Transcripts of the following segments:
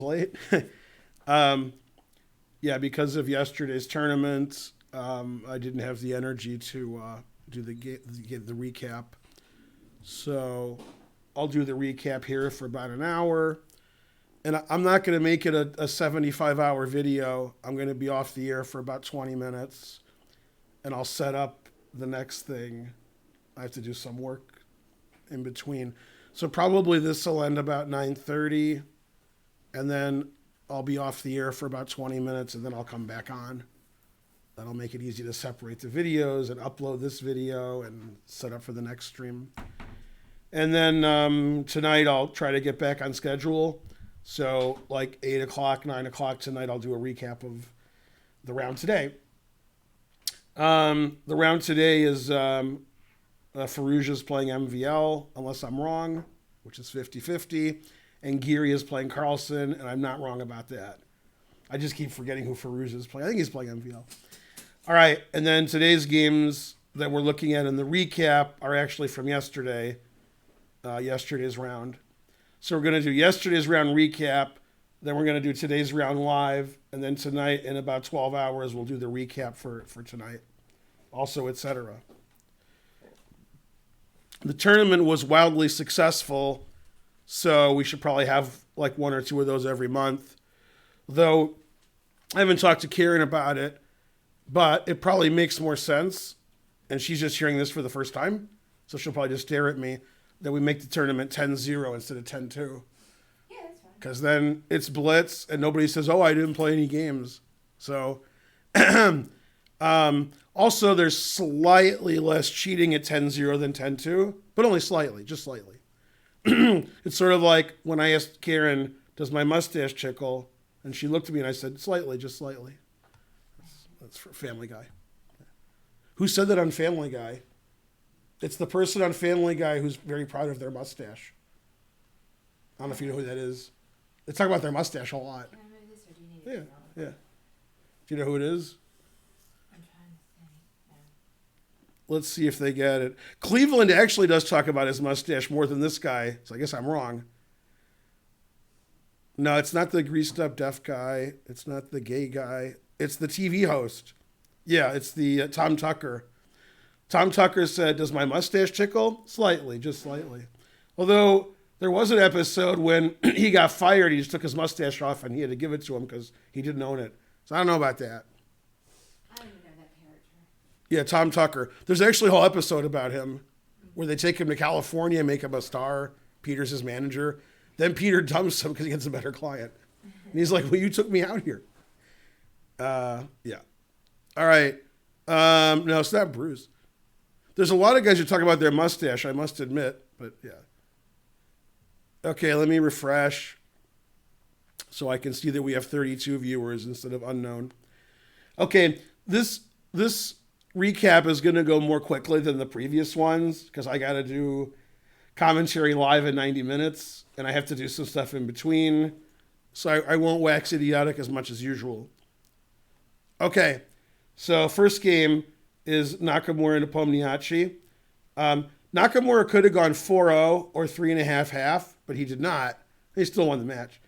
late. um, yeah, because of yesterday's tournament, I didn't have the energy to do the recap. So I'll do the recap here for about an hour. And I'm not going to make it a 75-hour video. I'm going to be off the air for about 20 minutes. And I'll set up the next thing. I have to do some work in between. So probably this will end about 9:30. And then I'll be off the air for about 20 minutes. And then I'll come back on. That'll make it easy to separate the videos and upload this video and set up for the next stream. And then tonight I'll try to get back on schedule. So like 8 o'clock, 9 o'clock tonight, I'll do a recap of the round today. The round today is Farouja's playing MVL, unless I'm wrong, which is 50-50. And Giri is playing Carlsen, and I'm not wrong about that. I just keep forgetting who Farouja is playing. I think he's playing MVL. All right, and then today's games that we're looking at in the recap are actually from yesterday, yesterday's round. So we're going to do yesterday's round recap, then we're going to do today's round live, and then tonight in about 12 hours we'll do the recap for tonight, also etc. The tournament was wildly successful, so we should probably have like one or two of those every month. Though I haven't talked to Karen about it, but it probably makes more sense, and she's just hearing this for the first time, so she'll probably just stare at me, that we make the tournament 10-0 instead of 10-2. Yeah, that's fine. Because then it's blitz, and nobody says, oh, I didn't play any games. So, also, there's slightly less cheating at 10-0 than 10-2, but only slightly, just slightly. It's sort of like when I asked Karen, does my mustache tickle? And she looked at me and I said, slightly, just slightly. That's for Family Guy. Who said that on Family Guy? It's the person on Family Guy who's very proud of their mustache. I don't know if you know who that is. They talk about their mustache a lot. Can I move this or do you need Yeah, it? yeah. Do you know who it is? I'm trying to think. No. Let's see if they get it. Cleveland actually does talk about his mustache more than this guy, so I guess I'm wrong. No, it's not the greased up deaf guy. It's not the gay guy. It's the TV host. Yeah, it's the Tom Tucker. Tom Tucker said, does my mustache tickle? Slightly, just slightly. Although there was an episode when he got fired, he just took his mustache off and he had to give it to him because he didn't own it. So I don't know about that. I don't even know that character. Yeah, Tom Tucker. There's actually a whole episode about him where they take him to California and make him a star. Peter's his manager. Then Peter dumps him because he gets a better client. And he's like, well, you took me out here. Yeah. All right. No, it's not Bruce. There's a lot of guys who talk about their mustache, I must admit. But yeah. Okay, let me refresh so I can see that we have 32 viewers instead of unknown. Okay, this recap is going to go more quickly than the previous ones because I got to do commentary live in 90 minutes and I have to do some stuff in between. So I won't wax idiotic as much as usual. Okay, so first game is Nakamura and Nepomniachtchi. Nakamura could have gone 4-0 or 3.5-half, but he did not. He still won the match.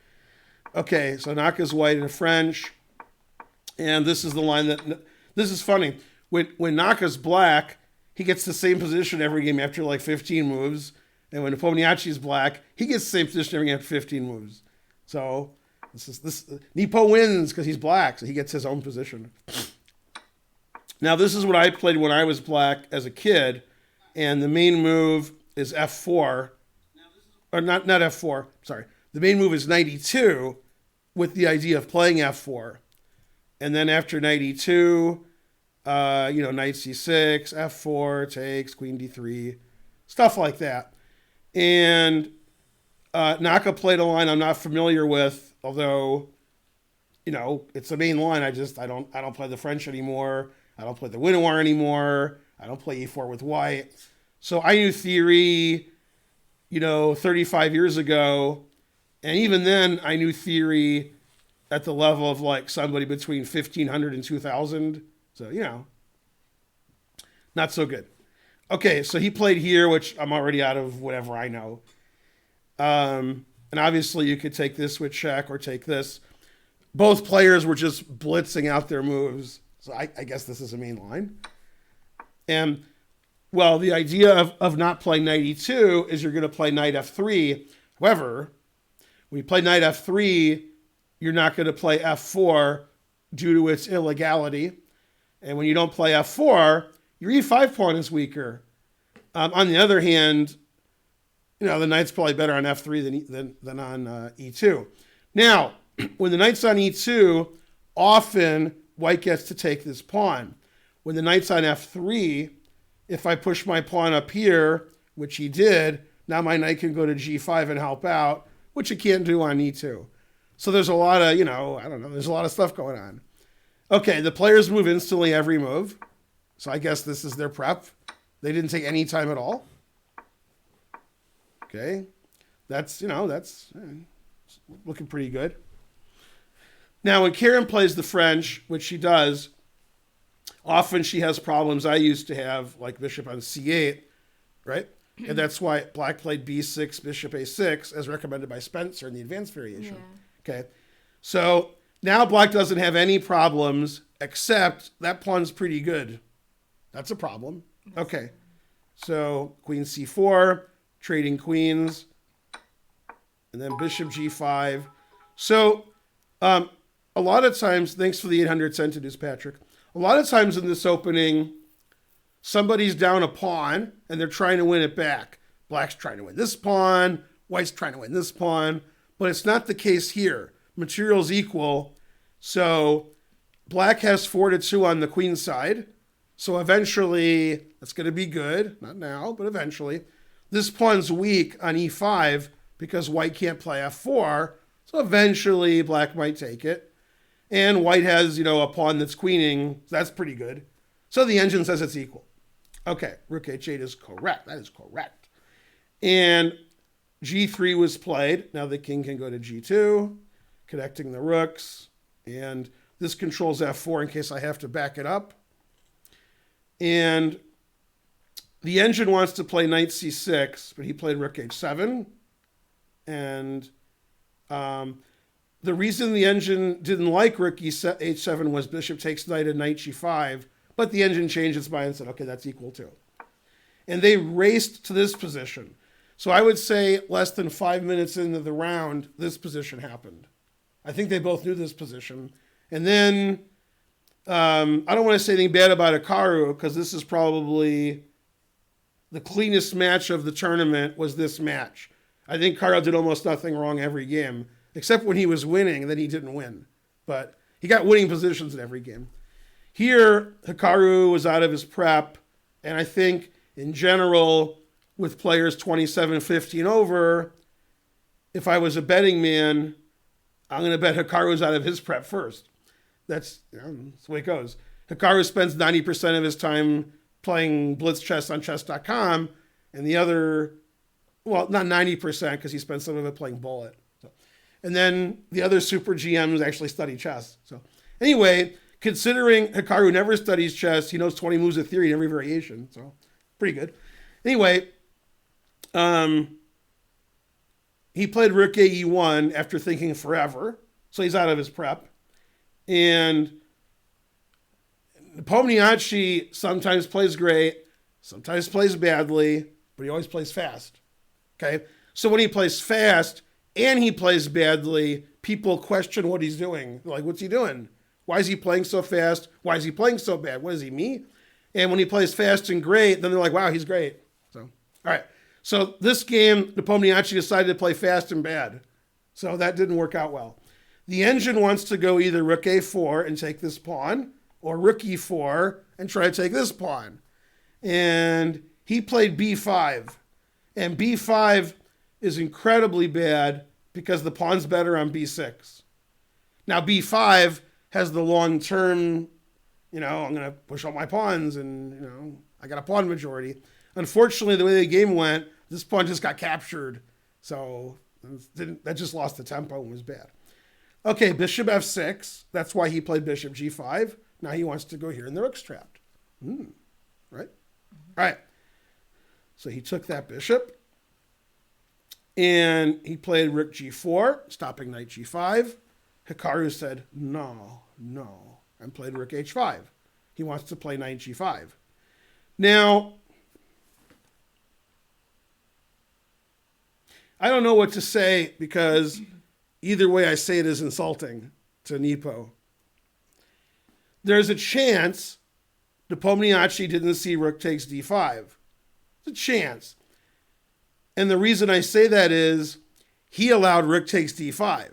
Okay, so Naka's white and French. And this is the line that... This is funny. When Naka's black, he gets the same position every game after like 15 moves. And when Nepomniachtchi's black, he gets the same position every game after 15 moves. So this Nepo wins because he's black, so he gets his own position. Now, this is what I played when I was black as a kid. And the main move is F4. Or not F4, sorry. The main move is 92 with the idea of playing F4. And then after 92, knight C6, F4, takes, queen D3, stuff like that. And Naka played a line I'm not familiar with, although, it's the main line. I don't play the French anymore. I don't play the Winnower anymore. I don't play E4 with white. So I knew theory, 35 years ago. And even then, I knew theory at the level of like somebody between 1,500 and 2,000. So, not so good. Okay, so he played here, which I'm already out of whatever I know. And obviously you could take this with check or take this. Both players were just blitzing out their moves. So I guess this is a main line. And, well, the idea of not playing knight e2 is you're going to play knight f3. However, when you play knight f3, you're not going to play f4 due to its illegality. And when you don't play f4, your e5 pawn is weaker. On the other hand, the knight's probably better on f3 than on e2. Now, when the knight's on e2, often white gets to take this pawn. When the knight's on f3, if I push my pawn up here, which he did, now my knight can go to g5 and help out, which it can't do on e2. So there's a lot of, there's a lot of stuff going on. Okay, the players move instantly every move. So I guess this is their prep. They didn't take any time at all. Okay, that's looking pretty good. Now, when Karen plays the French, which she does, often she has problems I used to have, like bishop on c8, right? And that's why black played b6, bishop a6, as recommended by Spencer in the advanced variation. Yeah. Okay, so now black doesn't have any problems, except that pawn's pretty good. That's a problem. Okay, so queen c4, trading queens, and then bishop g5. So a lot of times, thanks for the 800 centimeters, Patrick. A lot of times in this opening, somebody's down a pawn and they're trying to win it back. Black's trying to win this pawn, white's trying to win this pawn, but it's not the case here. Material's equal, so black has 4-2 on the queen side. So eventually, that's going to be good. Not now, but eventually. This pawn's weak on e5 because white can't play f4, so eventually black might take it. And white has, a pawn that's queening. So that's pretty good. So the engine says it's equal. Okay, rook h8 is correct. That is correct. And g3 was played. Now the king can go to g2, connecting the rooks. And this controls f4 in case I have to back it up. And the engine wants to play knight c6, but he played rook h7. And the reason the engine didn't like rook h7 was bishop takes knight and knight g5, but the engine changed its mind and said, okay, that's equal too. And they raced to this position. So I would say less than 5 minutes into the round, this position happened. I think they both knew this position. And then, I don't want to say anything bad about Hikaru, because this is probably the cleanest match of the tournament was this match. I think Hikaru did almost nothing wrong every game. Except when he was winning, then he didn't win. But he got winning positions in every game. Here, Hikaru was out of his prep. And I think, in general, with players 27-15 over, if I was a betting man, I'm going to bet Hikaru's out of his prep first. That's the way it goes. Hikaru spends 90% of his time playing blitz chess on chess.com. And the other, well, not 90% because he spends some of it playing bullet. And then the other super GMs actually study chess. So anyway, considering Hikaru never studies chess, he knows 20 moves of theory in every variation. So pretty good. Anyway, he played rook a e1 after thinking forever. So he's out of his prep. And Pomniachtchi sometimes plays great, sometimes plays badly, but he always plays fast. Okay? So when he plays fast, and he plays badly, people question what he's doing. Like, what's he doing? Why is he playing so fast? Why is he playing so bad? What is he, me? And when he plays fast and great, then they're like, wow, he's great. So, all right. So this game, Nepomniachtchi decided to play fast and bad. So that didn't work out well. The engine wants to go either rook a4 and take this pawn, or rook e4 and try to take this pawn. And he played b5. And b5 is incredibly bad because the pawn's better on b6. Now b5 has the long-term, I'm going to push all my pawns and, I got a pawn majority. Unfortunately, the way the game went, this pawn just got captured. So that just lost the tempo and was bad. Okay, bishop f6. That's why he played bishop g5. Now he wants to go here and the rook's trapped. Right? All right. So he took that bishop. And he played rook g4, stopping knight g5. Hikaru said, no, and played rook h5. He wants to play knight g5. Now, I don't know what to say because either way I say it is insulting to Nepo. There's a chance Nepomniachtchi didn't see rook takes d5. It's a chance. And the reason I say that is he allowed rook takes d5.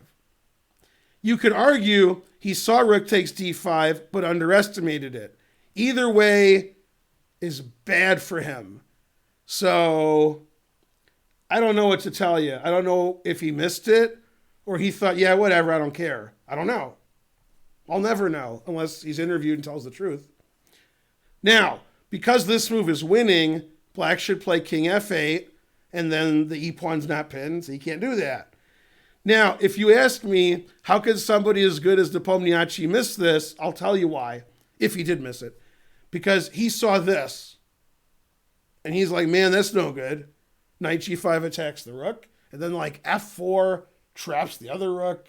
You could argue he saw rook takes d5 but underestimated it. Either way is bad for him. So I don't know what to tell you. I don't know if he missed it or he thought, yeah, whatever, I don't care. I don't know. I'll never know unless he's interviewed and tells the truth. Now, because this move is winning, black should play king f8, and then the e-pawn's not pinned, so he can't do that. Now, if you ask me, how could somebody as good as Nepomniachtchi miss this? I'll tell you why, if he did miss it. Because he saw this, and he's like, man, that's no good. Knight g5 attacks the rook, and then like f4 traps the other rook,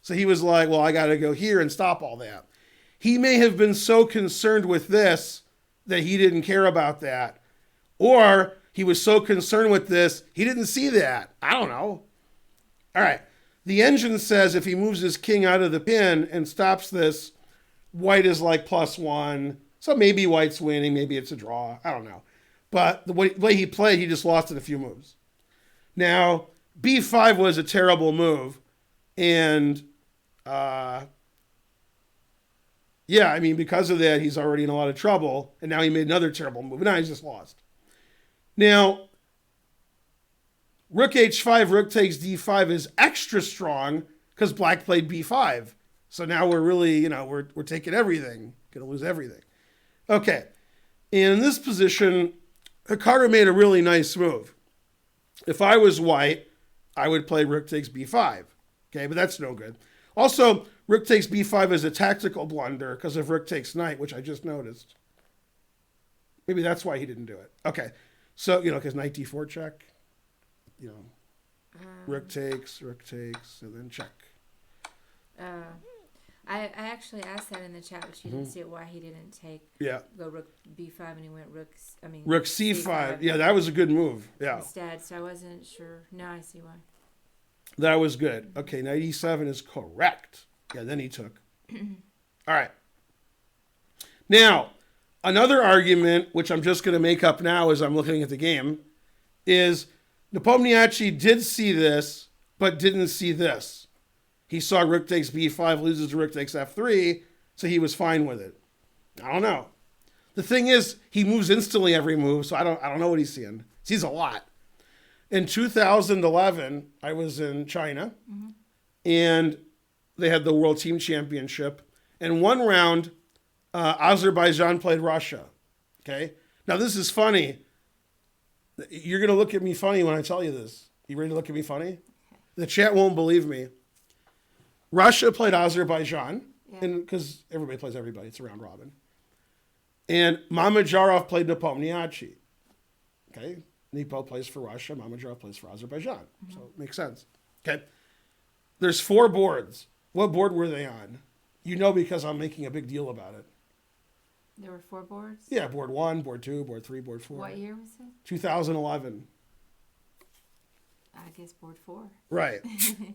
So he was like, well, I got to go here and stop all that. He may have been so concerned with this that he didn't care about that. Or he was so concerned with this, he didn't see that. I don't know. All right. The engine says if he moves his king out of the pin and stops this, white is like +1. So maybe white's winning. Maybe it's a draw. I don't know. But the way he played, he just lost in a few moves. Now, b5 was a terrible move. And because of that, he's already in a lot of trouble. And now he made another terrible move. Now he's just lost. Now, rook h5, rook takes d5 is extra strong because black played b5. So now we're really, we're taking everything. Going to lose everything. Okay. And in this position, Hikaru made a really nice move. If I was white, I would play rook takes b5. Okay, but that's no good. Also, rook takes b5 is a tactical blunder because of rook takes knight, which I just noticed. Maybe that's why he didn't do it. Okay, so, because knight d4 check, rook takes, and then check. I actually asked that in the chat, but you didn't see it, why he didn't go rook b5 and he went rook c5. Yeah, that was a good move. Yeah. Instead, so I wasn't sure. Now I see why. That was good. Okay, knight e7 is correct. Yeah, then he took. All right. Now, another argument, which I'm just going to make up now as I'm looking at the game, is Nepomniachtchi did see this, but didn't see this. He saw rook takes b5, loses to rook takes f3, so he was fine with it. I don't know. The thing is, he moves instantly every move, so I don't know what he's seeing. He sees a lot. In 2011, I was in China, and they had the World Team Championship. And one round, Azerbaijan played Russia. Okay? Now, this is funny. You're going to look at me funny when I tell you this. You ready to look at me funny? The chat won't believe me. Russia played Azerbaijan, because everybody plays everybody. It's a round robin. And Mamedyarov played Nepomniachtchi. Okay? Nepo plays for Russia. Mamedyarov plays for Azerbaijan. So it makes sense. Okay? There's 4 boards. What board were they on? Because I'm making a big deal about it. There were 4 boards? Yeah, board 1, board 2, board 3, board 4. What year was it? 2011. I guess board 4. Right.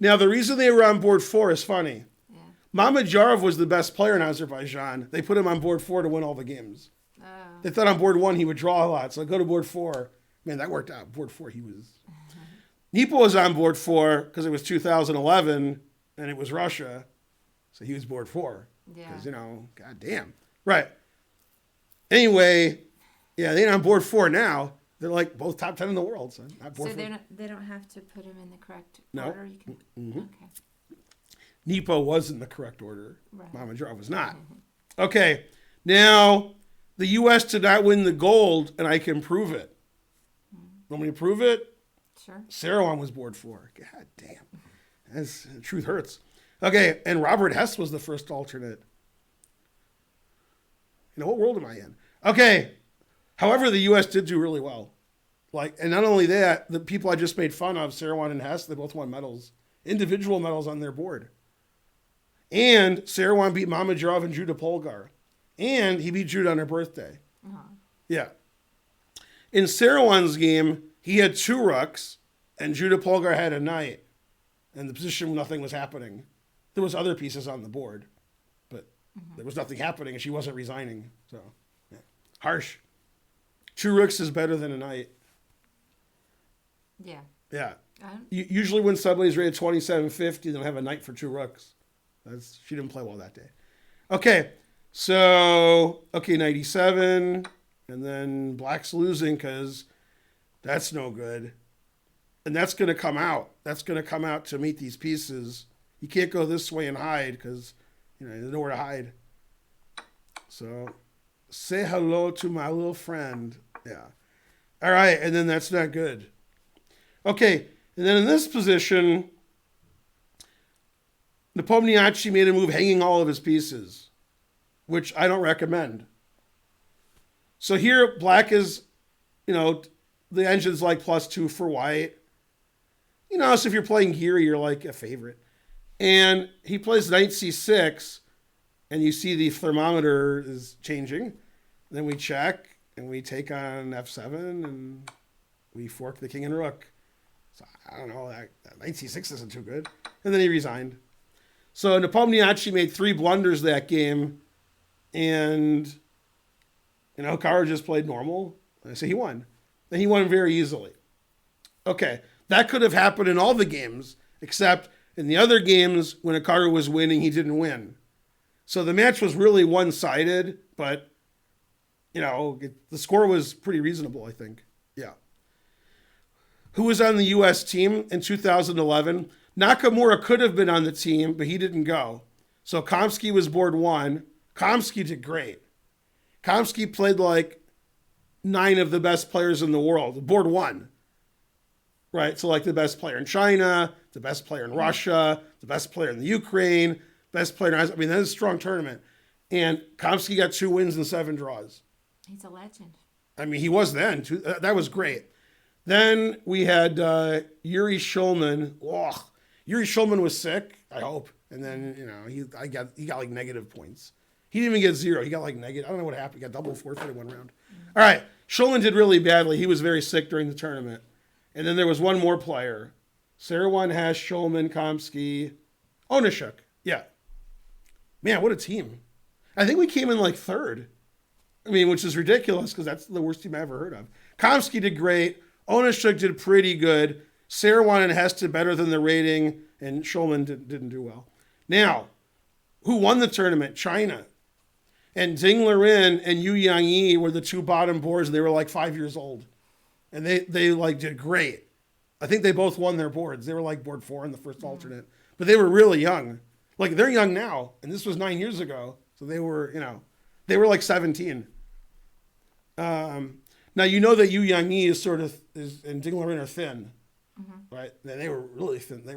Now, the reason they were on board 4 is funny. Yeah. Mamedyarov was the best player in Azerbaijan. They put him on board 4 to win all the games. Oh. They thought on board 1 he would draw a lot, so go to board 4. Man, that worked out. Board 4, he was... Nepo was on board 4 because it was 2011 and it was Russia. So he was board 4. Yeah. Because, god damn. Right. Anyway, yeah, they're on board 4 now. They're like both top 10 in the world. So not board 4. They don't have to put him in the correct No. order? You can... Okay. Nepo was in the correct order. Right. Mamedyarov was not. Okay. Now, the U.S. did not win the gold, and I can prove it. Want me to prove it? Sure. Saruman was board 4. God damn. The truth hurts. Okay, and Robert Hess was the first alternate. What world am I in? Okay. However, the U.S. did do really well. Like, and not only that, the people I just made fun of, Sarawan and Hess, they both won medals, individual medals on their board. And Sarawan beat Mamadjarov and Judah Polgar. And he beat Judah on her birthday. Yeah. In Sarawan's game, he had 2 rooks, and Judah Polgar had a knight. And the position, nothing was happening. There was other pieces on the board, but there was nothing happening, and she wasn't resigning. So, yeah. Harsh. 2 rooks is better than a knight. Yeah. Yeah. Usually when somebody's rated 2750, they'll have a knight for 2 rooks. She didn't play well that day. Okay. So, 97. And then Black's losing because that's no good. And that's going to come out. That's going to come out to meet these pieces. You can't go this way and hide because, there's nowhere to hide. So, say hello to my little friend. Yeah. All right. And then that's not good. Okay. And then in this position, Nepomniachtchi made a move hanging all of his pieces, which I don't recommend. So here, Black is, the engine's like +2 for white. So if you're playing Giri, you're like a favorite. And he plays knight c6, and you see the thermometer is changing. Then we check, and we take on f7, and we fork the king and rook. So I don't know, that knight c6 isn't too good. And then he resigned. So Nepomniachtchi made 3 blunders that game, and Hikaru just played normal. And so he won. And he won very easily. Okay, that could have happened in all the games, except in the other games when Hikaru was winning, he didn't win. So the match was really one-sided, but, the score was pretty reasonable, I think. Yeah. Who was on the U.S. team in 2011? Nakamura could have been on the team, but he didn't go. So Kamsky was board 1. Kamsky did great. Kamsky played like 9 of the best players in the world. Board 1. Right? So like the best player in China, the best player in Russia, the best player in the Ukraine, best player in... that's a strong tournament. And Kamsky got 2 wins and 7 draws. He's a legend. He was then. That was great. Then we had Yuri Shulman. Oh, Yuri Shulman was sick, I hope. And then, he got like negative points. He didn't even get 0. He got like negative. I don't know what happened. He got double forfeited 1 round. All right. Shulman did really badly. He was very sick during the tournament. And then there was one more player. Sarawan, Hess, Shulman, Kamsky, Onishuk. Yeah. Man, what a team. I think we came in like 3rd. Which is ridiculous because that's the worst team I ever heard of. Kamsky did great. Onishuk did pretty good. Sarawan and Hess did better than the rating. And Shulman didn't do well. Now, who won the tournament? China. And Ding Liren and Yu Yangyi were the 2 bottom boards, and they were like 5 years old. And they like did great. I think they both won their boards. They were like board 4 in the first alternate. But they were really young. Like they're young now, and this was 9 years ago. So they were, they were like 17. Now that Yu Yangyi is and Ding Liren are thin. Right? And they were really thin. They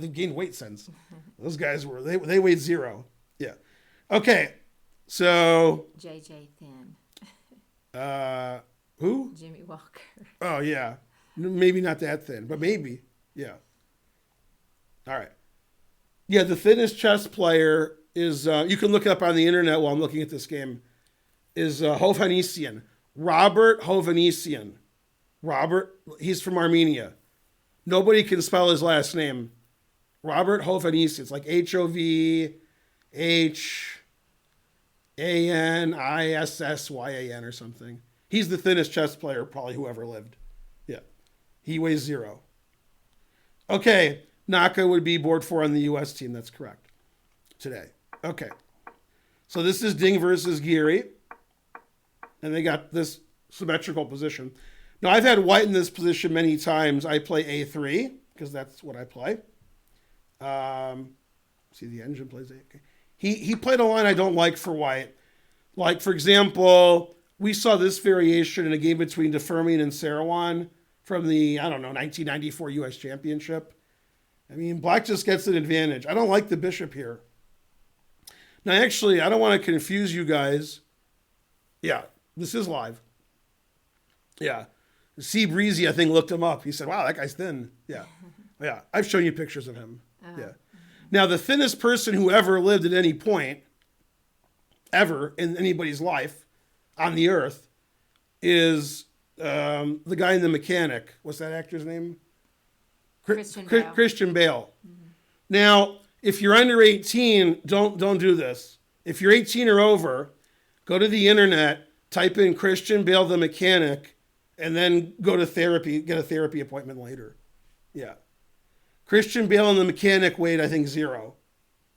gained weight since. Those guys they weighed 0. Yeah. Okay. So JJ Thin. Who? Jimmy Walker. Oh yeah. Maybe not that thin, but maybe. Yeah. All right. Yeah, the thinnest chess player is you can look it up on the internet while I'm looking at this game. Is Hovhannisyan. Robert Hovhannisyan. Robert, he's from Armenia. Nobody can spell his last name. Robert Hovhannisyan. It's like HOVHANISSYAN or something. He's the thinnest chess player probably who ever lived. Yeah. He weighs 0. Okay. Naka would be board 4 on the U.S. team. That's correct. Today. Okay. So this is Ding versus Giri. And they got this symmetrical position. Now, I've had white in this position many times. I play A3 because that's what I play. See, the engine plays A. Okay. He played a line I don't like for white. Like, for example, we saw this variation in a game between DeFermian and Sarawan from the, 1994 U.S. Championship. Black just gets an advantage. I don't like the bishop here. Now, actually, I don't want to confuse you guys. Yeah, this is live. Yeah. Sea Breezy, I think, looked him up. He said, wow, that guy's thin. Yeah. Yeah. I've shown you pictures of him. Yeah. Now, the thinnest person who ever lived at any point, ever in anybody's life on the earth, is the guy in The Mechanic. What's that actor's name? Christian Bale. Christian Bale. Now, if you're under 18, don't do this. If you're 18 or over, go to the internet, type in Christian Bale The Mechanic, and then go to therapy, get a therapy appointment later. Yeah. Christian Bale and The Mechanic weighed, I think, 0.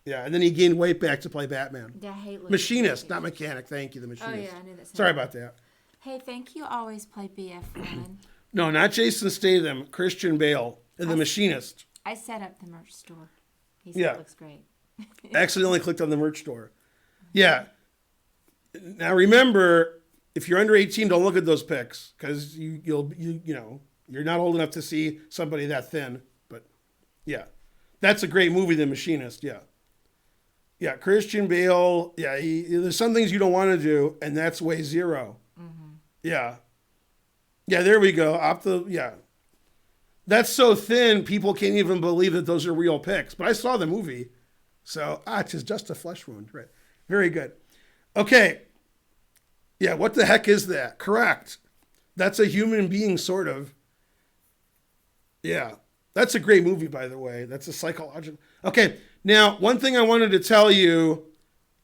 Yeah, and then he gained weight back to play Batman. Yeah, I hate looking Machinist, at not mechanic. Thank you, the machinist. Oh, yeah, I knew that. Sorry about that. Hey, thank you. Always play BF1. No, not Jason Statham. Christian Bale and the machinist. I set up the merch store. He said it looks great. I accidentally clicked on the merch store. Yeah. Now remember, if you're under 18, don't look at those pics because you're not old enough to see somebody that thin. But yeah, that's a great movie, The Machinist. Yeah. Yeah, Christian Bale. Yeah, there's some things you don't want to do, and that's way 0. Mm-hmm. Yeah. Yeah, there we go. That's so thin, people can't even believe that those are real pics. But I saw the movie, so it's just a flesh wound. Right. Very good. Okay. Yeah, what the heck is that? Correct. That's a human being, sort of. Yeah. That's a great movie, by the way. That's a psychological. Okay. Now, one thing I wanted to tell you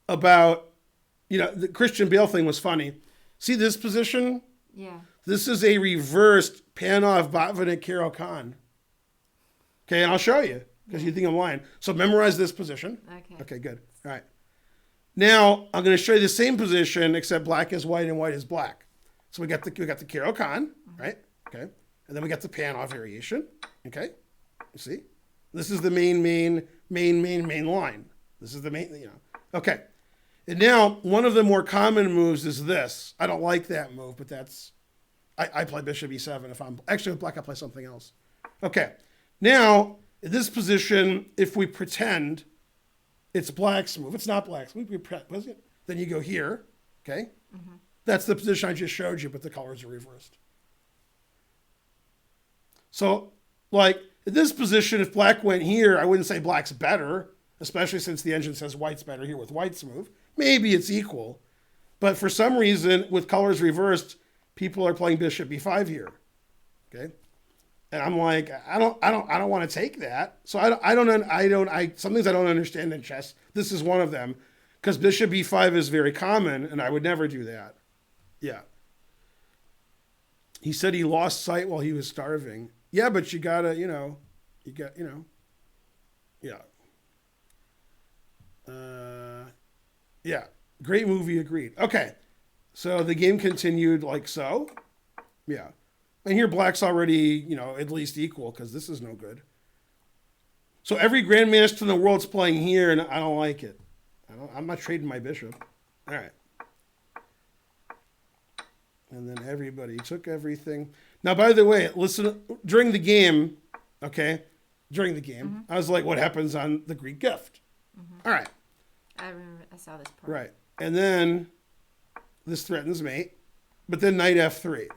about, the Christian Bale thing was funny. See this position? Yeah. This is a reversed Panov Botvinnik Carol Khan. Okay, and I'll show you because you think I'm lying. So memorize this position. Okay. Okay, good. All right. Now I'm going to show you the same position except black is white and white is black. So we got the Carol Khan, right? Okay, and then we got the Panov variation. Okay, you see, this is the main line. This is the main, Okay, and now one of the more common moves is this. I don't like that move, but that's. I play bishop e7. If I'm actually with black, I play something else. Okay. Now, in this position, if we pretend it's black's move, it's not black's move, then you go here. Okay. Mm-hmm. That's the position I just showed you, but the colors are reversed. So, like, in this position, if black went here, I wouldn't say black's better, especially since the engine says white's better here with white's move. Maybe it's equal. But for some reason, with colors reversed, people are playing bishop b5 here, okay, and I'm like, I don't want to take that. So some things I don't understand in chess. This is one of them, because bishop b5 is very common, and I would never do that. Yeah. He said he lost sight while he was starving. Yeah, but you gotta, yeah. Yeah. Great movie. Agreed. Okay. So the game continued like so. Yeah. And here black's already, at least equal because this is no good. So every grandmaster in the world's playing here and I don't like it. I'm not trading my bishop. All right. And then everybody took everything. Now, by the way, listen, during the game, okay, I was like, what happens on the Greek gift? Mm-hmm. All right. I remember, I saw this part. Right. And then this threatens mate, but then knight f3,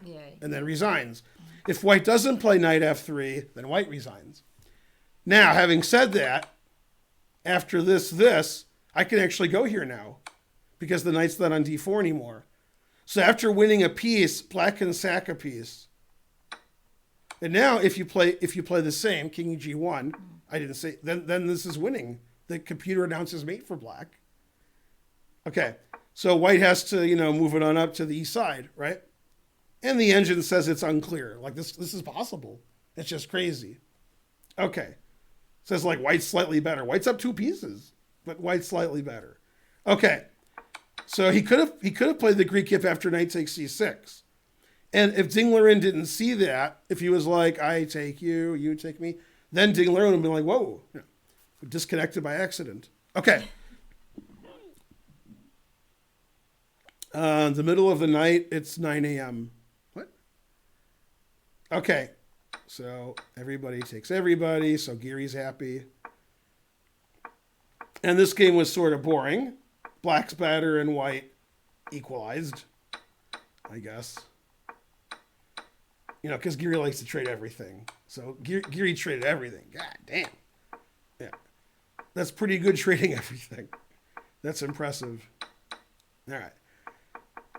and then resigns. If white doesn't play knight f3, then white resigns. Now, having said that, after this, I can actually go here now because the knight's not on d4 anymore. So after winning a piece, black can sack a piece. And now if you play the same, king g1, I didn't say, then this is winning. The computer announces mate for black. Okay. So white has to, move it on up to the east side, right? And the engine says it's unclear. Like this is possible. It's just crazy. Okay. Says like white's slightly better. White's up 2 pieces, but white's slightly better. Okay. So he could have played the Greek if after knight takes c6. And if Dinglerin didn't see that, if he was like, I take you, you take me, then Dinglerin would have been like, whoa, disconnected by accident. Okay. The middle of the night, it's 9 a.m. What? Okay. So everybody takes everybody. So Giri's happy. And this game was sort of boring. Black's better and white equalized, I guess. because Giri likes to trade everything. So Giri traded everything. God damn. Yeah. That's pretty good trading everything. That's impressive. All right.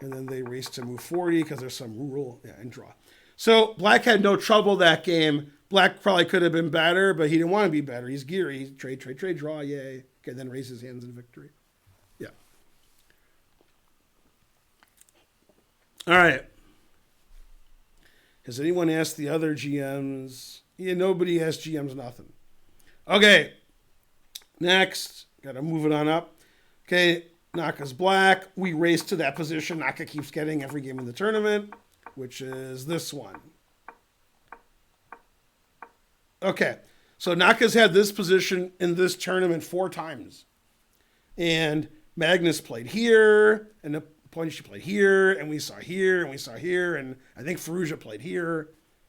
And then they race to move 40 because there's some rule. Yeah, and draw. So Black had no trouble that game. Black probably could have been better, but he didn't want to be better. He's Giri. Trade, draw, yay. Okay, then raise his hands in victory. Yeah. All right. Has anyone asked the other GMs? Yeah, nobody asked GMs nothing. Okay. Next. Got to move it on up. Okay, Naka's Black. We race to that position Naka keeps getting every game in the tournament, which is this one. Okay, so Naka's had this position in this tournament 4 times. And Magnus played here, and the Ponishi played here, and we saw here, and we saw here, and I think Ferrugia played here.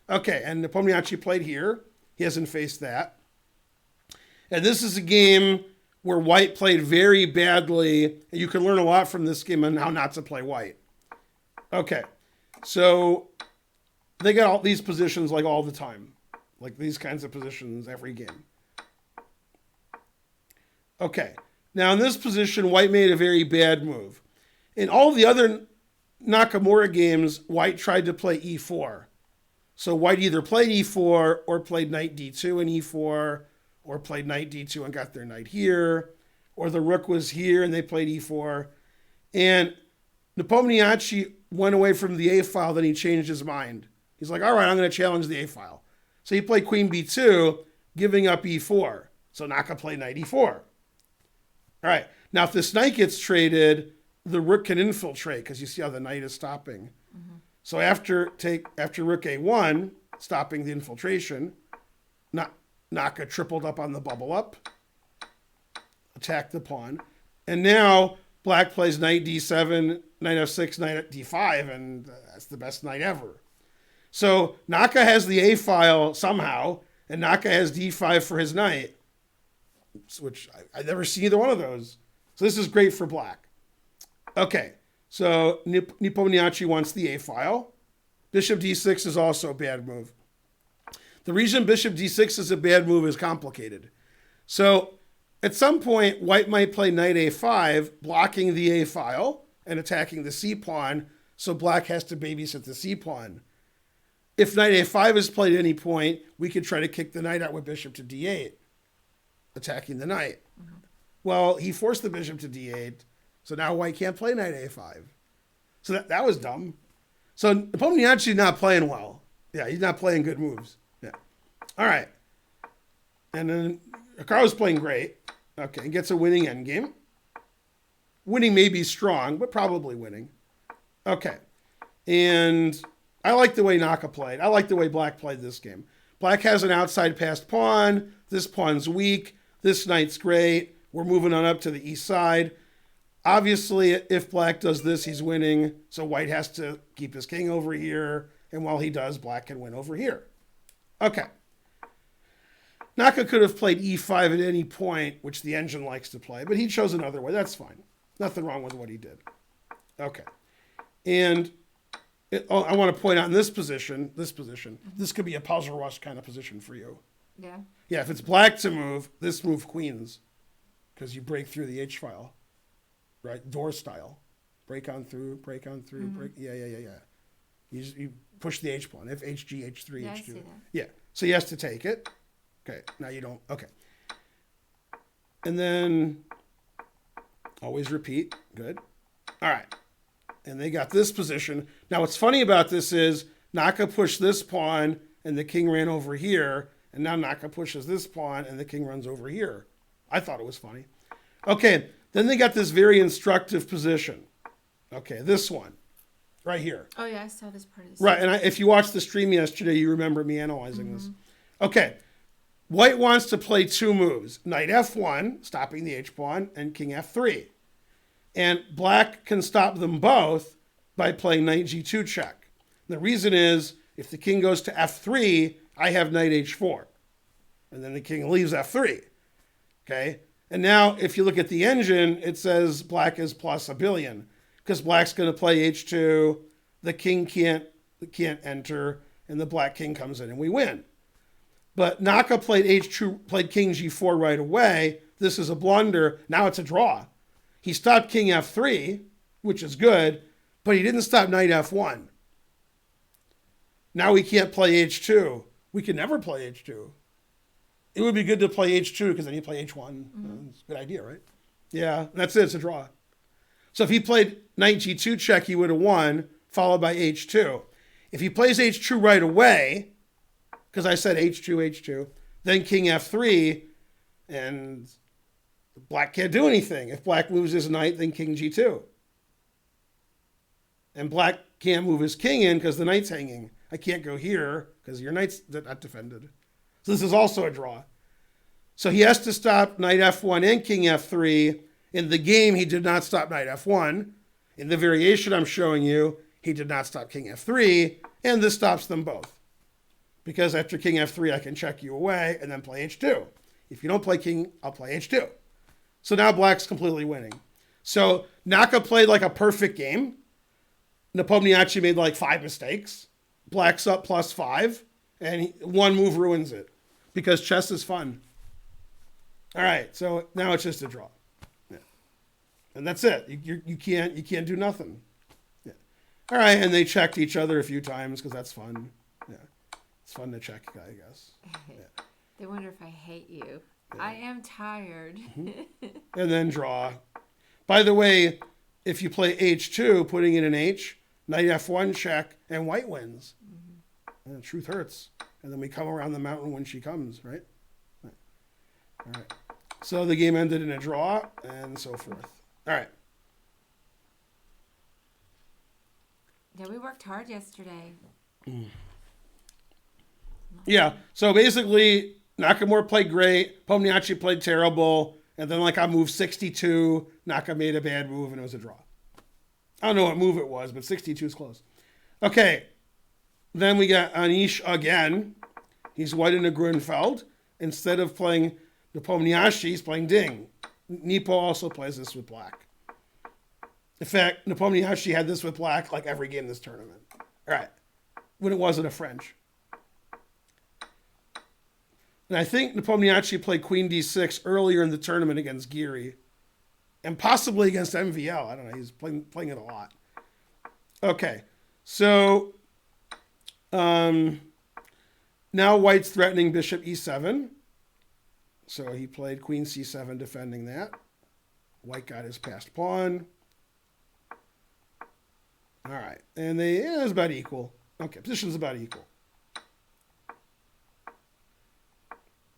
Okay, and Nepomniachtchi played here. He hasn't faced that. And this is a game where White played very badly, and you can learn a lot from this game on how not to play White. Okay, so they got all these positions like all the time. Like these kinds of positions every game. Okay. Now in this position, White made a very bad move. In all the other Nakamura games, White tried to play e4. So White either played e4 or played knight d2 and e4, or played knight d2 and got their knight here, or the rook was here and they played e4. And Nepomniachtchi went away from the a file, then he changed his mind. He's like, all right, I'm going to challenge the a file. So he played queen b2, giving up e4. So Naka played knight e4. All right. Now, if this knight gets traded, the rook can infiltrate because you see how the knight is stopping. Mm-hmm. So after rook a1, stopping the infiltration, Naka tripled up on the bubble up, attacked the pawn. And now Black plays knight d7, knight f6, knight d5, and that's the best knight ever. So Naka has the a file somehow, and Naka has d5 for his knight, which I've never seen either one of those. So this is great for Black. Okay, so Nepomniachtchi wants the a file. Bishop d6 is also a bad move. The reason bishop d6 is a bad move is complicated. So at some point, White might play knight a5, blocking the a file and attacking the c pawn, so Black has to babysit the c pawn. If knight a5 is played at any point, we could try to kick the knight out with bishop to d8, attacking the knight. Mm-hmm. Well, he forced the bishop to d8, so now White can't play knight a5. So that was dumb. So Nepomniachtchi's not playing well. Yeah, he's not playing good moves. Yeah. All right. And then Hikaru's playing great. Okay, and gets a winning endgame. Winning may be strong, but probably winning. Okay. And I like the way Naka played. I like the way Black played this game. Black has an outside passed pawn. This pawn's weak. This knight's great. We're moving on up to the east side. Obviously, if Black does this, he's winning. So White has to keep his king over here. And while he does, Black can win over here. Okay. Naka could have played e5 at any point, which the engine likes to play. But he chose another way. That's fine. Nothing wrong with what he did. Okay. And I want to point out in this position, this could be a puzzle rush kind of position for you. Yeah. Yeah, if it's Black to move, this move queens, because you break through the H file, right? Door style. Break on through, mm-hmm. break. Yeah. You push the H pawn. If HG, H3, yeah, H2. I see that. Yeah, so he has to take it. Okay, now you don't. Okay. And then always repeat. Good. All right. And they got this position. Now, what's funny about this is Naka pushed this pawn and the king ran over here. And now Naka pushes this pawn and the king runs over here. I thought it was funny. Okay, then they got this very instructive position. Okay, this one right here. Oh, yeah, I saw this part of this. Right, and if you watched the stream yesterday, you remember me analyzing this. Okay, White wants to play 2 moves. Knight f1, stopping the h-pawn, and king f3. And Black can stop them both by playing knight g2 check. The reason is, if the king goes to f3, I have knight h4. And then the king leaves f3. Okay? And now, if you look at the engine, it says Black is plus 1 billion. Because Black's going to play h2, the king can't enter, and the black king comes in and we win. But Naka played played king g4 right away. This is a blunder. Now it's a draw. He stopped king f3, which is good, but he didn't stop knight f1. Now we can't play h2. We can never play h2. It would be good to play h2 because then you play h1. It's a good idea, right? Yeah, that's it. It's a draw. So if he played knight g2 check, he would have won, followed by h2. If he plays h2 right away, because I said h2, then king f3, and black can't do anything. If black moves his knight, then king g2. And black can't move his king in because the knight's hanging. I can't go here because your knight's not defended. So this is also a draw. So he has to stop knight f1 and king f3. In the game, he did not stop knight f1. In the variation I'm showing you, he did not stop king f3, and this stops them both. Because after king f3, I can check you away and then play h2. If you don't play king, I'll play h2. So now black's completely winning. So Naka played like a perfect game. Nepomniachtchi made like 5 mistakes. Black's up +5, and one move ruins it because chess is fun. All right, so now it's just a draw. Yeah. And that's it. You can't do nothing. Yeah. All right, and they checked each other a few times because that's fun. Yeah. It's fun to check, I guess. Yeah. They wonder if I hate you. Yeah. I am tired. And then draw. By the way, if you play h2, putting in an h, knight f1 check, and white wins. And the truth hurts. And then we come around the mountain when she comes, right? All right. So the game ended in a draw, and so forth. All right. Yeah, we worked hard yesterday. Yeah. So basically, Nakamura played great. Pomniachtchi played terrible. And then, like, I moved 62. Naka made a bad move, and it was a draw. I don't know what move it was, but 62 is close. Okay. Then we got Anish again. He's white in a Grunfeld. Instead of playing Nepomniachtchi, he's playing Ding. Nepo also plays this with black. In fact, Nepomniachtchi had this with black like every game this tournament. All right. When it wasn't a French. And I think Nepomniachtchi played Queen D6 earlier in the tournament against Giri. And possibly against MVL. I don't know. He's playing it a lot. Okay. So now white's threatening bishop e7. So he played queen c7 defending that. White got his passed pawn. All right. And it's about equal. Okay, position's about equal.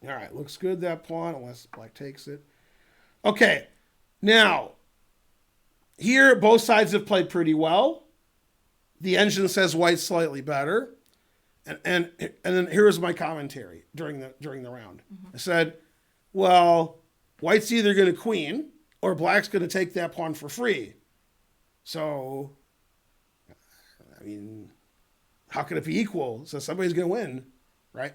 All right, looks good, that pawn, unless black takes it. Okay, now, here both sides have played pretty well. The engine says white's slightly better. And then here's my commentary during the round. I said, well, white's either going to queen or black's going to take that pawn for free. So, I mean, how can it be equal? So somebody's going to win, right?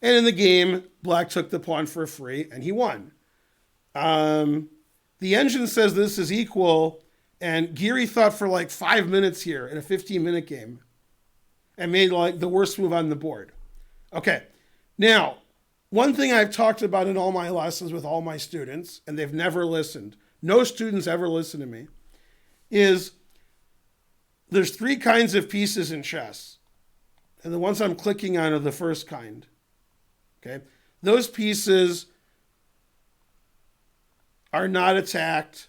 And in the game, black took the pawn for free and he won. The engine says this is equal, and Giri thought for like 5 minutes here in a 15-minute game and made like the worst move on the board. Okay, now, one thing I've talked about in all my lessons with all my students, and they've never listened, no students ever listen to me, is there's 3 kinds of pieces in chess. And the ones I'm clicking on are the first kind. Okay? Those pieces are not attacked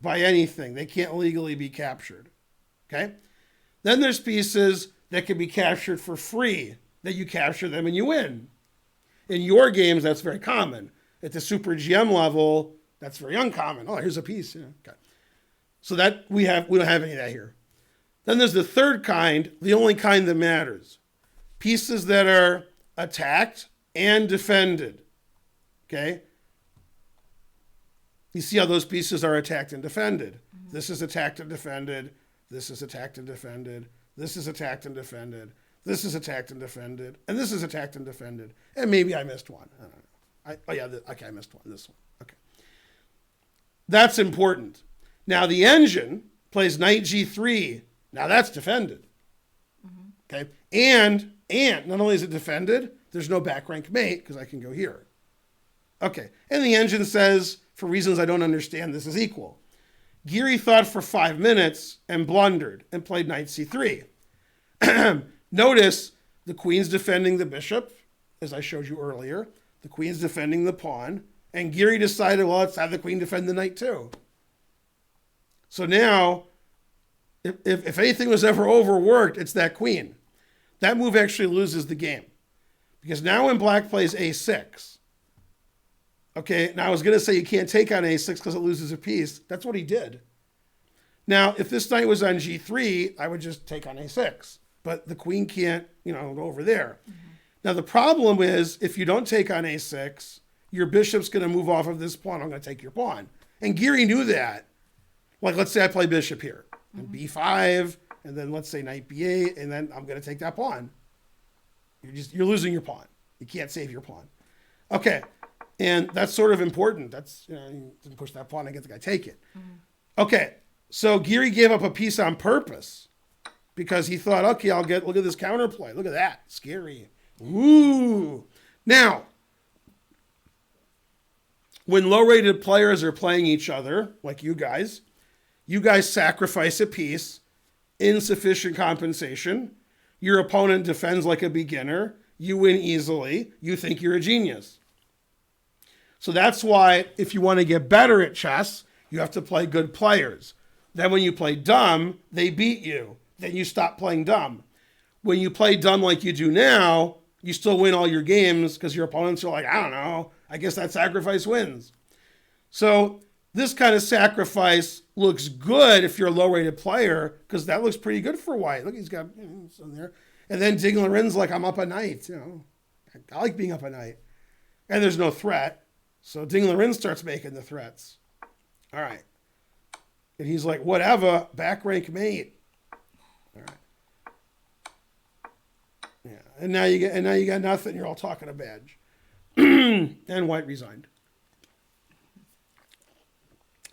by anything. They can't legally be captured. Okay? Then there's pieces that can be captured for free, that you capture them and you win. In your games, that's very common. At the Super GM level, that's very uncommon. Oh, here's a piece. Yeah, okay. So that we don't have any of that here. Then there's the third kind, the only kind that matters. Pieces that are attacked and defended. Okay? You see how those pieces are attacked and defended. Mm-hmm. This is attacked and defended. This is attacked and defended. This is attacked and defended. This is attacked and defended. And this is attacked and defended. And maybe I missed one. I don't know. I missed one. This one. Okay. That's important. Now the engine plays knight g3. Now that's defended. Mm-hmm. Okay? And And not only is it defended, there's no back rank mate because I can go here. Okay, and the engine says, for reasons I don't understand, this is equal. Giri thought for 5 minutes and blundered and played knight c3. Notice the queen's defending the bishop, as I showed you earlier. The queen's defending the pawn. And Giri decided, well, let's have the queen defend the knight too. So now, if anything was ever overworked, it's that queen. That move actually loses the game. Because now when black plays a6, okay, now I was going to say you can't take on a6 because it loses a piece. That's what he did. Now, if this knight was on g3, I would just take on a6. But the queen can't, go over there. Mm-hmm. Now, the problem is if you don't take on a6, your bishop's going to move off of this pawn. I'm going to take your pawn. And Giri knew that. Like, let's say I play bishop here. And b5, and then let's say knight b8, and then I'm going to take that pawn. You're losing your pawn. You can't save your pawn. Okay. And that's sort of important. That's, you can push that pawn and get the guy take it. Mm-hmm. Okay. So Giri gave up a piece on purpose because he thought, okay, look at this counterplay. Look at that. Scary. Ooh. Now, when low-rated players are playing each other, like you guys sacrifice a piece, insufficient compensation. Your opponent defends like a beginner. You win easily. You think you're a genius. So that's why if you want to get better at chess, you have to play good players. Then when you play dumb, they beat you. Then you stop playing dumb. When you play dumb like you do now, you still win all your games because your opponents are like, I don't know, I guess that sacrifice wins. So this kind of sacrifice looks good if you're a low-rated player because that looks pretty good for white. Look, he's got some there. And then Ding Laren's like, I'm up a knight. I like being up a knight. And there's no threat. So Ding Laren starts making the threats. All right. And he's like, whatever, back rank mate. All right. Yeah. And now you got nothing. You're all talking a badge. And white resigned.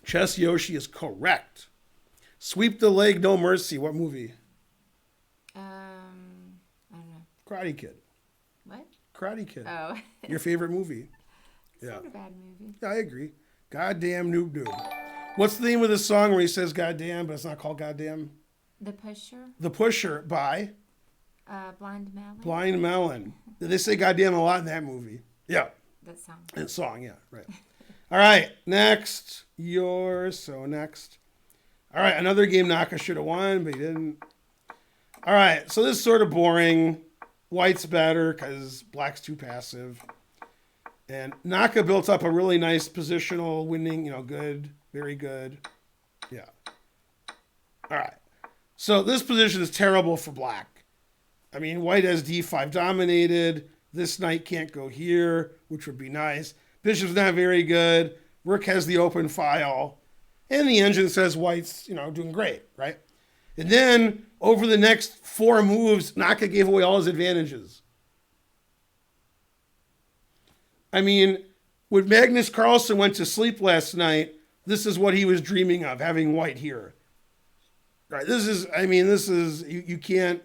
Chess Yoshi is correct. Sweep the leg, no mercy. What movie? I don't know. Karate Kid. What? Karate Kid. Oh. Your favorite movie. It's not a bad movie. Yeah, I agree. Goddamn noob dude. What's the name of the song where he says goddamn, but it's not called goddamn? The Pusher. The Pusher by? Blind Melon. Blind Melon. They say goddamn a lot in that movie. Yeah. That song. That song, yeah, right. All right, next. Next. All right, another game Naka should have won, but he didn't. All right, so this is sort of boring. White's better because black's too passive. And Naka built up a really nice positional winning, good, very good. Yeah. All right. So this position is terrible for black. I mean, white has d5 dominated. This knight can't go here, which would be nice. Bishop's not very good. Rook has the open file. And the engine says white's, doing great, right? And then over the next 4 moves, Naka gave away all his advantages. I mean, when Magnus Carlsen went to sleep last night, this is what he was dreaming of, having white here. Right? You can't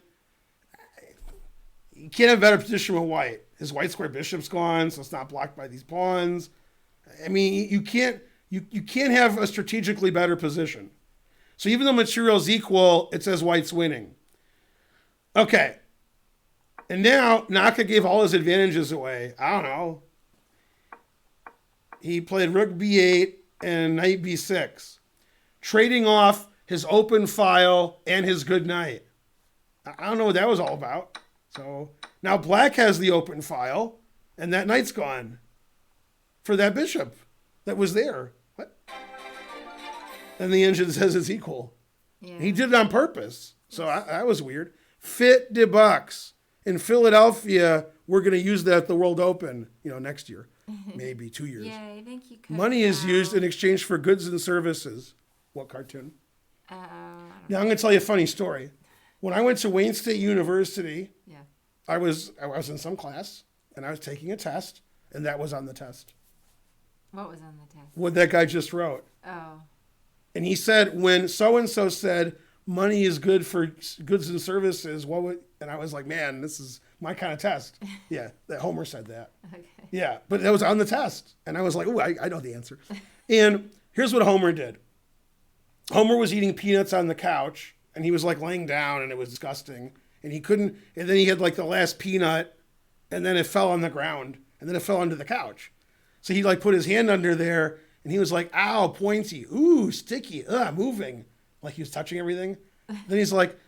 have a better position with white. His white square bishop's gone, so it's not blocked by these pawns. I mean, you can't have a strategically better position. So even though material's equal, it says white's winning. Okay. And now Naka gave all his advantages away. I don't know. He played rook b8 and knight b6, trading off his open file and his good knight. I don't know what that was all about. So now black has the open file, and that knight's gone for that bishop that was there. What? And the engine says it's equal. Yeah. He did it on purpose. So that was weird. Fit de bucks. In Philadelphia, we're going to use that at the World Open, next year. Maybe 2 years. Yeah, I think you could. Money is used in exchange for goods and services. What cartoon? Now, I'm going to tell you a funny story. When I went to Wayne State University, I was in some class, and I was taking a test, and that was on the test. What was on the test? What that guy just wrote. Oh. And he said, when so-and-so said money is good for goods and services, what would... And I was like, man, this my kind of test. Yeah, that Homer said that. Okay. Yeah, but that was on the test. And I was like, oh, I know the answer. And here's what Homer did. Homer was eating peanuts on the couch, and he was like laying down, and it was disgusting. And he couldn't, and then he had like the last peanut, and then it fell on the ground, and then it fell onto the couch. So he like put his hand under there, and he was like, ow, pointy, ooh, sticky, moving. Like he was touching everything. Then he's like,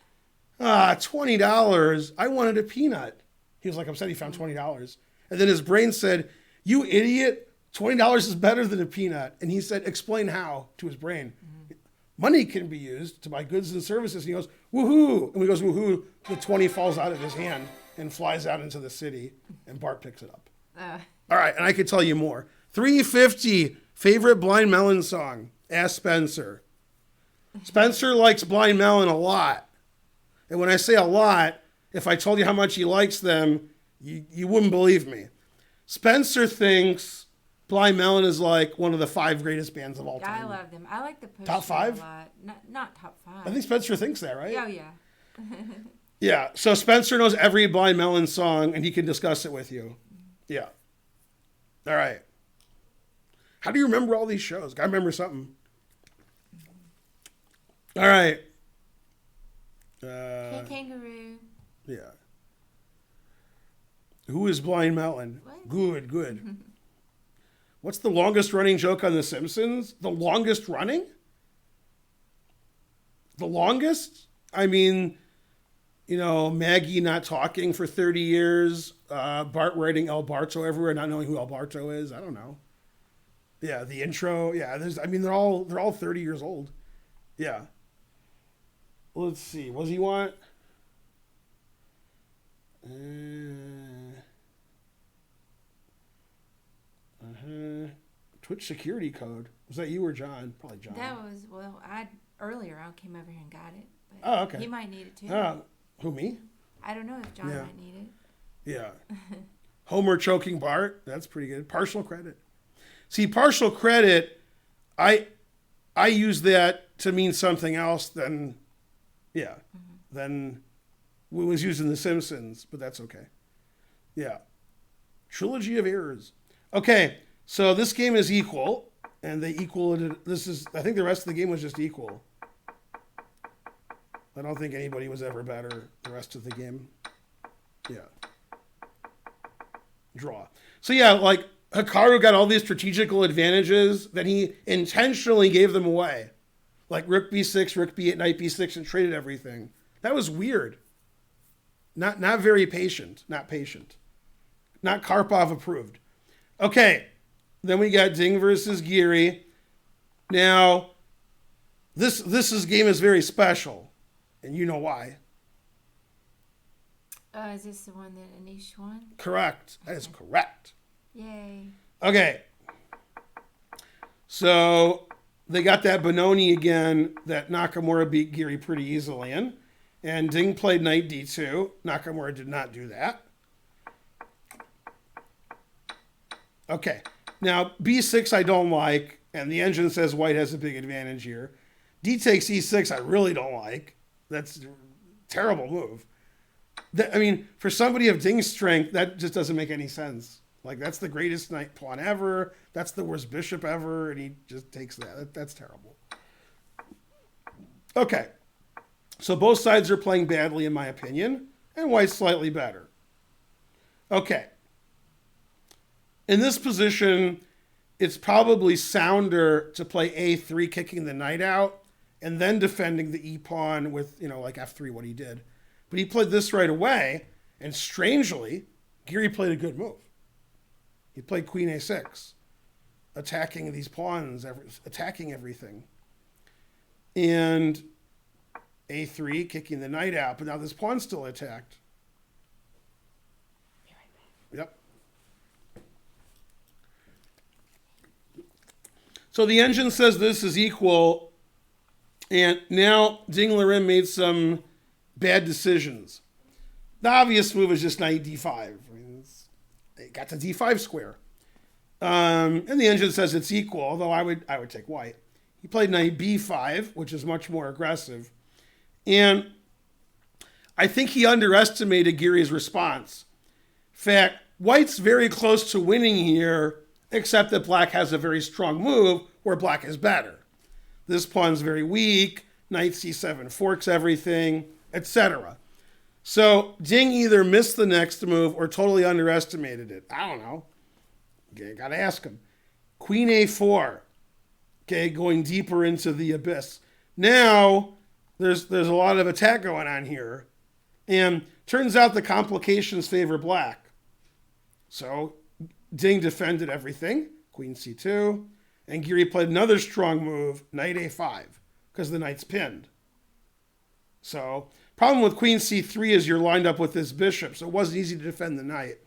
$20. I wanted a peanut. He was like upset he found $20. And then his brain said, you idiot, $20 is better than a peanut. And he said, explain how to his brain. Mm-hmm. Money can be used to buy goods and services. And he goes, woohoo. And when he goes, woohoo, the 20 falls out of his hand and flies out into the city. And Bart picks it up. All right, and I could tell you more. 350, favorite Blind Melon song. Ask Spencer. Spencer likes Blind Melon a lot. And when I say a lot, if I told you how much he likes them, you wouldn't believe me. Spencer thinks Blind Melon is like one of the 5 greatest bands of all time. I love them. I like the Push Top 5? a lot. Not top 5. I think Spencer thinks that, right? Oh, yeah. Yeah, so Spencer knows every Blind Melon song, and he can discuss it with you. Yeah. All right. How do you remember all these shows? Gotta remember something. All right. Hey, Kangaroo. Yeah. Who is Blind Melon? What? Good. What's the longest running joke on The Simpsons? The longest running? The longest? I mean, Maggie not talking for 30 years, Bart writing El Barto everywhere, not knowing who El Barto is. I don't know. Yeah, the intro. Yeah, they're all 30 years old. Yeah. Let's see. What does he want? Twitch security code. Was that you or John? Probably John. That was, earlier I came over here and got it. But Oh, okay. He might need it too. Who, me? I don't know if John might need it. Yeah. Homer choking Bart. That's pretty good. Partial credit. See, partial credit, I use that to mean something else than what was used in The Simpsons, but that's okay. Yeah. Trilogy of errors. Okay, so this game is equal, and they equal it. I think the rest of the game was just equal. I don't think anybody was ever better the rest of the game. Yeah. Draw. So yeah, like Hikaru got all these strategical advantages that he intentionally gave them away. Like rook b6, rook b8, knight b6, and traded everything. That was weird. Not very patient. Not patient. Not Karpov approved. Okay. Then we got Ding versus Giri. Now, this game is very special. And you know why. Is this the one that Anish won? Correct. That is correct. Yay. Okay. So they got that Benoni again that Nakamura beat Giri pretty easily in. And Ding played knight d2. Nakamura did not do that. Okay. Now, b6 I don't like. And the engine says white has a big advantage here. D takes e6 I really don't like. That's a terrible move. For somebody of Ding's strength, that just doesn't make any sense. Like, that's the greatest knight pawn ever. That's the worst bishop ever. And he just takes that. That's terrible. Okay. So both sides are playing badly, in my opinion. And white's slightly better. Okay. In this position, it's probably sounder to play a3, kicking the knight out, and then defending the e-pawn with, like f3, what he did. But he played this right away, and strangely, Giri played a good move. He played queen a6, attacking these pawns, attacking everything. And a3, kicking the knight out, but now this pawn's still attacked. Be right back. Yep. So the engine says this is equal, and now Ding Liren made some bad decisions. The obvious move is just knight d5. It got to d5 square. And the engine says it's equal, although I would take white. He played knight b5, which is much more aggressive. And I think he underestimated Giri's response. In fact, white's very close to winning here, except that black has a very strong move where black is better. This pawn's very weak. Knight c7 forks everything, etc. So Ding either missed the next move or totally underestimated it. I don't know. Okay, gotta ask him. Queen a4. Okay, going deeper into the abyss. Now, there's a lot of attack going on here. And turns out the complications favor black. So Ding defended everything. Queen c2. And Giri played another strong move, knight a5, because the knight's pinned. So, problem with queen c3 is you're lined up with this bishop, so it wasn't easy to defend the knight.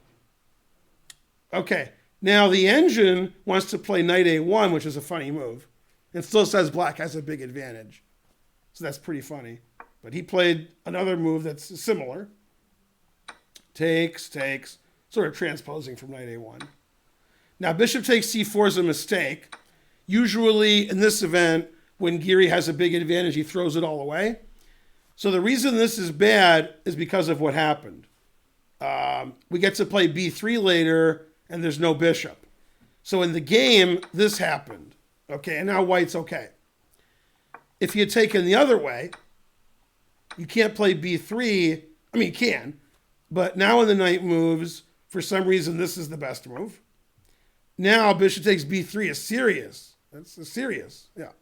Okay, now the engine wants to play knight a1, which is a funny move. And still says black has a big advantage. So that's pretty funny. But he played another move that's similar. Takes, sort of transposing from knight a1. Now, bishop takes c4 is a mistake. Usually, in this event, when Giri has a big advantage, he throws it all away. So the reason this is bad is because of what happened. We get to play b3 later, and there's no bishop. So in the game, this happened. Okay, and now white's okay. If he had taken the other way, you can't play b3. I mean, you can. But now when the knight moves, for some reason, this is the best move. Now bishop takes b3 is serious. That's serious, yeah.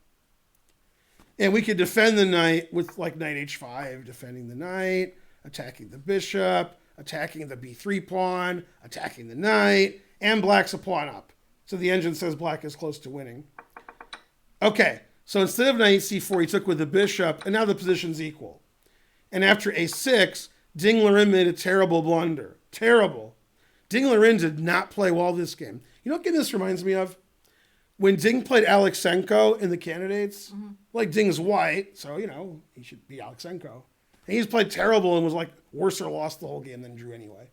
And we could defend the knight with like knight h5, defending the knight, attacking the bishop, attacking the b3 pawn, attacking the knight, and black's a pawn up. So the engine says black is close to winning. Okay, so instead of knight c4, he took with the bishop, and now the position's equal. And after a6, Ding Liren made a terrible blunder. Terrible. Ding Liren did not play well this game. You know what game this reminds me of? When Ding played Alexenko in the candidates, like Ding's white, so, you know, he should be Alexenko. And he's played terrible and was like worse or lost the whole game than drew anyway.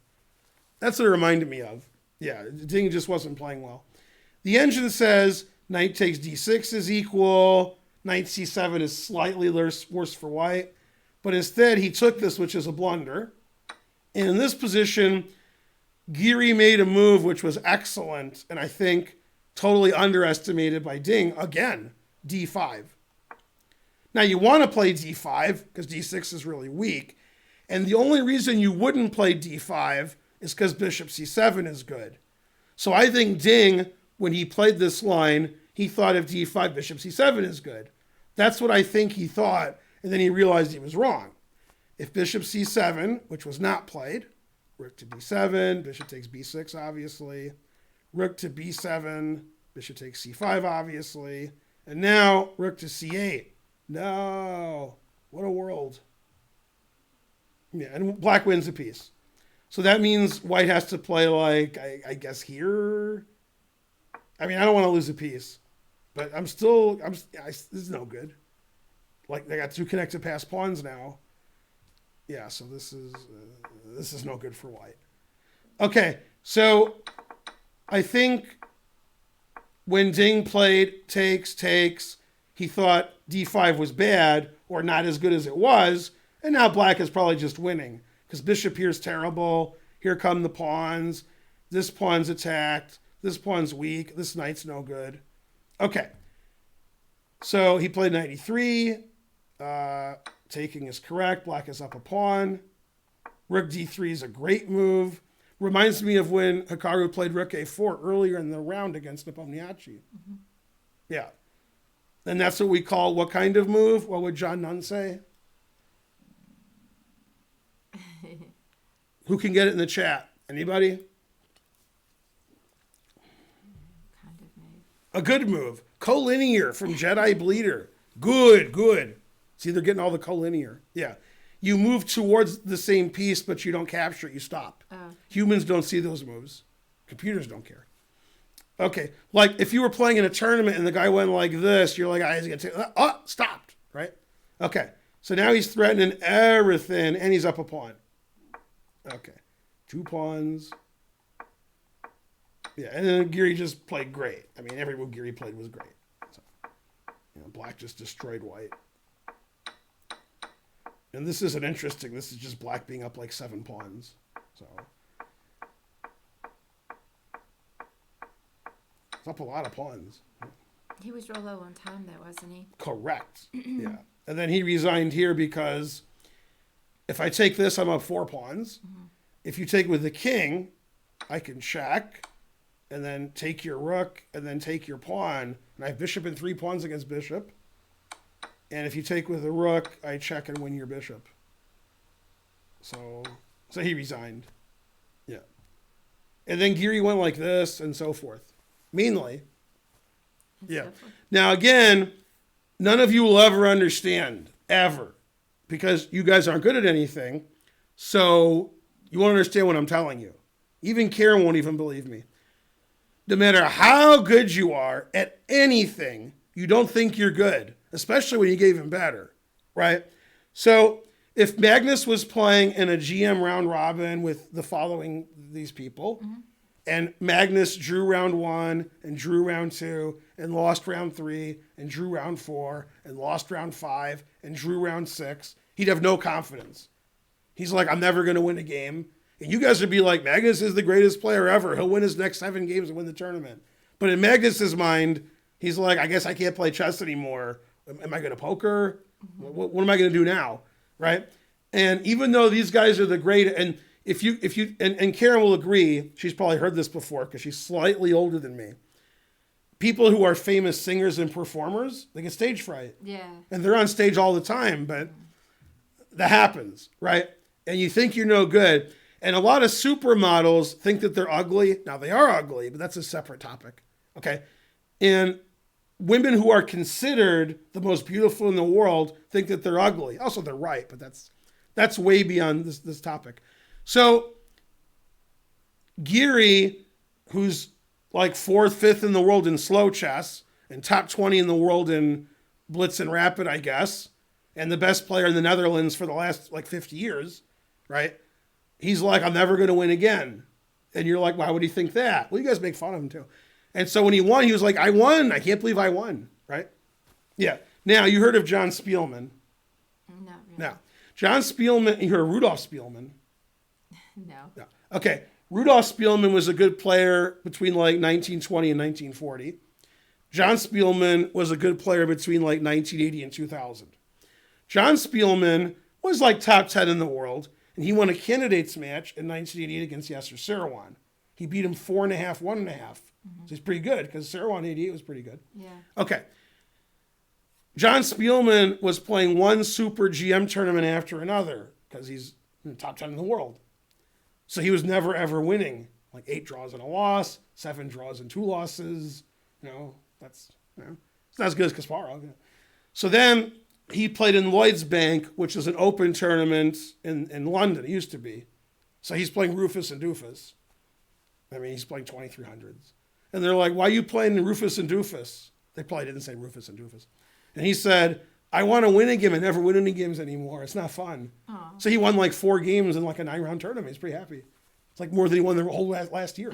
That's what it reminded me of. Yeah, Ding just wasn't playing well. The engine says knight takes d6 is equal, knight c7 is slightly worse for white, but instead he took this, which is a blunder. And in this position, Giri made a move which was excellent, and I think totally underestimated by Ding. Again, d5. Now you want to play d5 because d6 is really weak, and the only reason you wouldn't play d5 is because bishop c7 is good. So I think Ding, when he played this line, he thought if d5, bishop c7 is good. That's what I think he thought, and then he realized he was wrong. If bishop c7, which was not played, rook to d7, bishop takes b6, obviously. Rook to b7, bishop takes c5, obviously. And now, rook to c8. No, what a world. Yeah, and black wins a piece. So that means white has to play like, I guess here. I mean, I don't want to lose a piece. But this is no good. Like, they got two connected pass pawns now. Yeah, so this is no good for white. Okay, so I think when Ding played takes, he thought d5 was bad or not as good as it was, and now black is probably just winning because bishop here is terrible. Here come the pawns. This pawn's attacked. This pawn's weak. This knight's no good. Okay, so he played knight e3. Taking is correct. Black is up a pawn. Rook d3 is a great move. Reminds me of when Hikaru played rook a4 earlier in the round against Nepomniachtchi. Mm-hmm. Yeah. And that's what we call what kind of move? What would John Nunn say? Who can get it in the chat? Anybody? Kind of move. A good move. Collinear from Jedi Bleeder. Good. See, they're getting all the collinear. Yeah. You move towards the same piece, but you don't capture it. You stop. Oh. Humans don't see those moves. Computers don't care. Okay. Like if you were playing in a tournament and the guy went like this, you're like, he's going to take, stopped, right? Okay. So now he's threatening everything and he's up a pawn. Okay. 2 pawns. Yeah. And then Giri just played great. I mean, every move Giri played was great. So, black just destroyed white. And this isn't interesting. This is just black being up like 7 pawns. So it's up a lot of pawns. He was real low on time, though, wasn't he? Correct. Yeah. And then he resigned here because if I take this, I'm up 4 pawns. Mm-hmm. If you take with the king, I can check and then take your rook and then take your pawn. And I have bishop and 3 pawns against bishop. And if you take with a rook, I check and win your bishop. So he resigned. Yeah. And then Giri went like this and so forth. Meanly. Yeah. Now, again, none of you will ever understand, ever, because you guys aren't good at anything. So you won't understand what I'm telling you. Even Karen won't even believe me. No matter how good you are at anything, you don't think you're good, especially when you get even better, right? So if Magnus was playing in a GM round robin with the following these people, mm-hmm. and Magnus drew round 1 and drew round 2 and lost round 3 and drew round 4 and lost round 5 and drew round 6, he'd have no confidence. He's like, I'm never going to win a game. And you guys would be like, Magnus is the greatest player ever. He'll win his next 7 games and win the tournament. But in Magnus's mind, he's like, I guess I can't play chess anymore. Am I going to poker? Mm-hmm. What am I going to do now? Right? And even though these guys are the great, and if you and Karen will agree, she's probably heard this before because she's slightly older than me. People who are famous singers and performers, they get stage fright. Yeah. And they're on stage all the time, but that happens, right? And you think you're no good. And a lot of supermodels think that they're ugly. Now, they are ugly, but that's a separate topic, okay? And women who are considered the most beautiful in the world think that they're ugly. Also, they're right, but that's way beyond this topic. So Giri, who's like 4th, 5th in the world in slow chess and top 20 in the world in blitz and rapid, I guess, and the best player in the Netherlands for the last like 50 years, right? He's like, I'm never going to win again. And you're like, why would he think that? Well, you guys make fun of him too. And so when he won, he was like, I won. I can't believe I won, right? Yeah. Now, you heard of John Spielman. Not really. Now, John Spielman, you heard of Rudolf Spielman? No. Okay. Rudolf Spielman was a good player between like 1920 and 1940. John Spielman was a good player between like 1980 and 2000. John Spielman was like top 10 in the world. And he won a candidates match in 1988 against Yasser Seirawan. He beat him 4.5, 1.5. Mm-hmm. So he's pretty good because Seirawan 88 was pretty good. Yeah. Okay. John Spielman was playing one super GM tournament after another because he's in the top 10 in the world. So he was never, ever winning. Like 8 draws and a loss, 7 draws and 2 losses. It's not as good as Kasparov. Yeah. So then he played in Lloyd's Bank, which is an open tournament in London. It used to be. So he's playing Rufus and Doofus. I mean, he's playing 2300s. And they're like, why are you playing Rufus and Doofus? They probably didn't say Rufus and Doofus. And he said, I want to win a game. I never win any games anymore. It's not fun. Aww. So he won like 4 games in like a 9-round tournament. He's pretty happy. It's like more than he won the whole last year.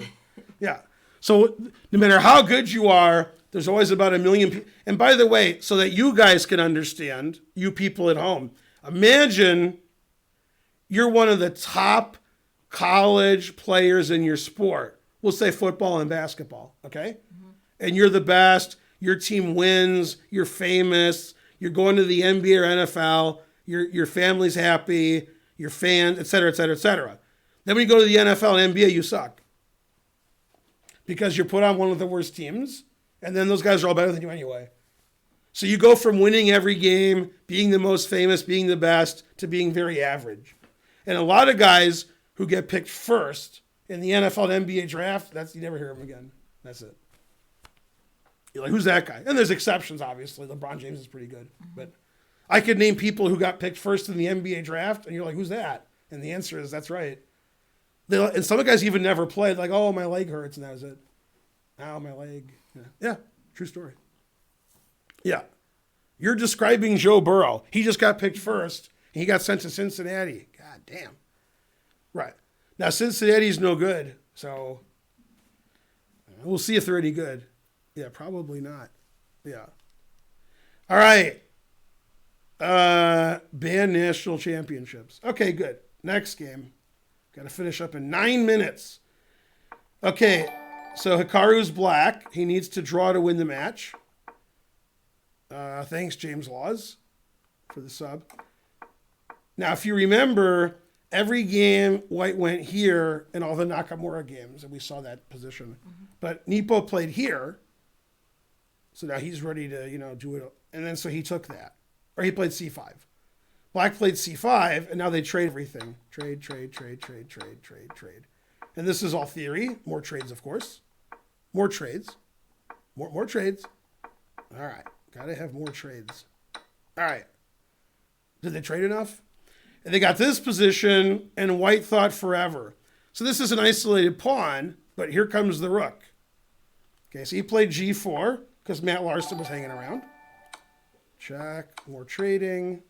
Yeah. So no matter how good you are, there's always about 1 million people. And by the way, so that you guys can understand, you people at home, imagine you're one of the top college players in your sport. We'll say football and basketball, okay? Mm-hmm. And you're the best. Your team wins. You're famous. You're going to the NBA or NFL. Your family's happy. Your fans, et cetera, et cetera, et cetera. Then when you go to the NFL and NBA, you suck. Because you're put on one of the worst teams. And then those guys are all better than you anyway. So you go from winning every game, being the most famous, being the best, to being very average. And a lot of guys who get picked first in the NFL and NBA draft, you never hear them again. That's it. You're like, who's that guy? And there's exceptions, obviously. LeBron James is pretty good. Mm-hmm. But I could name people who got picked first in the NBA draft, and you're like, who's that? And the answer is, that's right. And some guys even never played, like, oh, my leg hurts, and that was it. Ow, my leg. Yeah, true story. Yeah. You're describing Joe Burrow. He just got picked first, and he got sent to Cincinnati. God damn. Right. Now, Cincinnati's no good, so we'll see if they're any good. Yeah, probably not. Yeah. All right. Band national championships. Okay, good. Next game. Got to finish up in 9 minutes. Okay, so Hikaru's black. He needs to draw to win the match. Thanks, James Laws, for the sub. Now, if you remember, every game White went here in all the Nakamura games, and we saw that position. Mm-hmm. But Nepo played here, so now he's ready to, do it. And then so he took that. Or he played C5. Black played C5, and now they trade everything. Trade. And this is all theory. More trades, of course. More trades. More trades. All right. Got to have more trades. All right. Did they trade enough? And they got this position, and White thought forever. So this is an isolated pawn, but here comes the rook. Okay, so he played G4 because Matt Larson was hanging around. Check. More trading.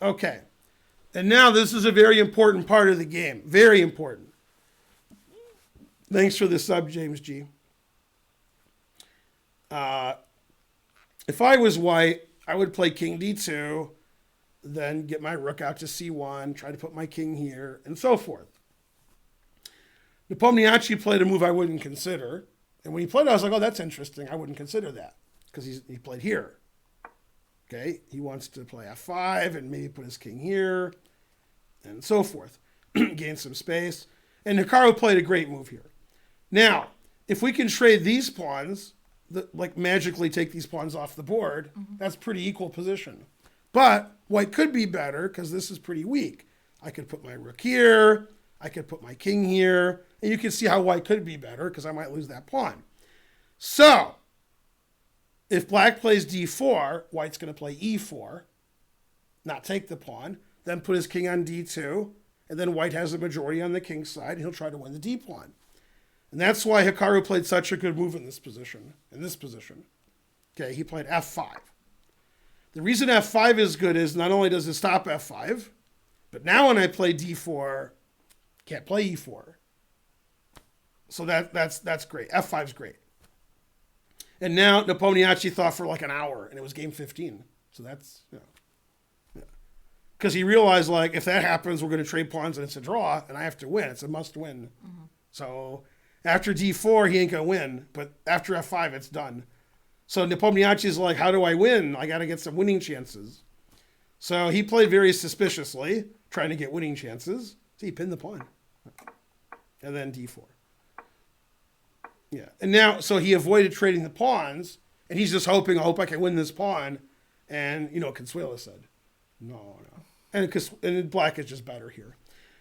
Okay. And now this is a very important part of the game. Very important. Thanks for the sub, James G. If I was White, I would play King D2, then get my rook out to C1, try to put my king here, and so forth. Nepomniachtchi played a move I wouldn't consider. And when he played it, I was like, oh, that's interesting. I wouldn't consider that because he played here. Okay, he wants to play F5 and maybe put his king here and so forth. Gain some space. And Hikaru played a great move here. Now, if we can trade these pawns, magically take these pawns off the board, that's pretty equal position. But White could be better because this is pretty weak. I could put my rook here. I could put my king here. And you can see how White could be better because I might lose that pawn. So, if Black plays D4, White's going to play E4, not take the pawn, then put his king on D2, and then White has the majority on the king side, and he'll try to win the D pawn. And that's why Hikaru played such a good move in this position. Okay, he played F5. The reason F5 is good is not only does it stop F5, but now when I play D4, can't play E4. So that's great. F5's great. And now Nepomniachtchi thought for like an hour, and it was game 15. So that's, because he realized, if that happens, we're going to trade pawns, and it's a draw, and I have to win. It's a must-win. Mm-hmm. So after D4, he ain't going to win. But after F5, it's done. So Nepomniachtchi's like, how do I win? I got to get some winning chances. So he played very suspiciously, trying to get winning chances. So he pinned the pawn. And then D4. Yeah. And now, so he avoided trading the pawns, and he's just hoping, I hope I can win this pawn. And, Consuelo said, no. And Black is just better here.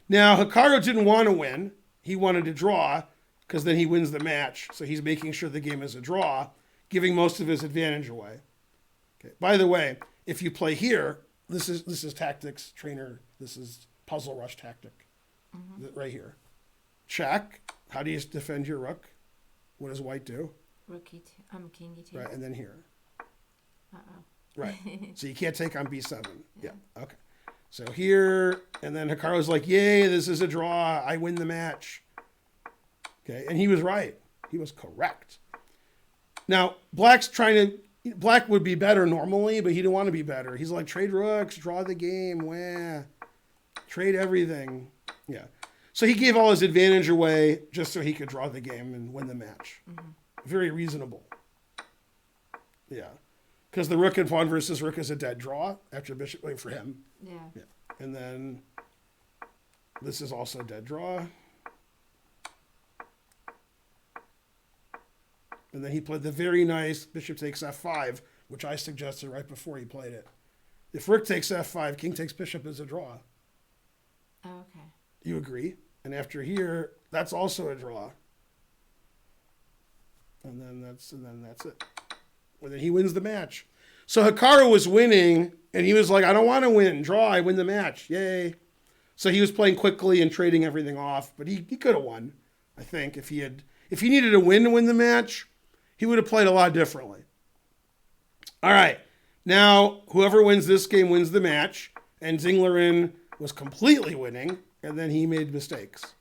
Now, Hikaru didn't want to win. He wanted to draw, because then he wins the match. So he's making sure the game is a draw, giving most of his advantage away. Okay. By the way, if you play here, this is tactics trainer. This is puzzle rush tactic. Mm-hmm. Right here. Check. How do you defend your rook? What does White do? Rook E2. King E2. Right, and then here. Uh-oh. Right. So you can't take on B7. Yeah. Okay. So here, and then Hikaru's like, yay, this is a draw. I win the match. Okay, and he was right. He was correct. Now, Black would be better normally, but he didn't want to be better. He's like, trade rooks, draw the game, wah. Trade everything. Yeah. So he gave all his advantage away just so he could draw the game and win the match. Mm-hmm. Very reasonable. Yeah. Because the rook and pawn versus rook is a dead draw after bishop wait for him. Yeah. And then this is also a dead draw. And then he played the very nice bishop takes F5, which I suggested right before he played it. If rook takes F5, king takes bishop is a draw. Oh, okay. You agree? And after here, that's also a draw. And then that's it. And then he wins the match. So Hikaru was winning, and he was like, I don't want to win. Draw, I win the match. Yay. So he was playing quickly and trading everything off, but he could have won, I think. If he needed a win to win the match, he would have played a lot differently. All right. Now, whoever wins this game wins the match, and Zinglerin was completely winning, and then he made mistakes.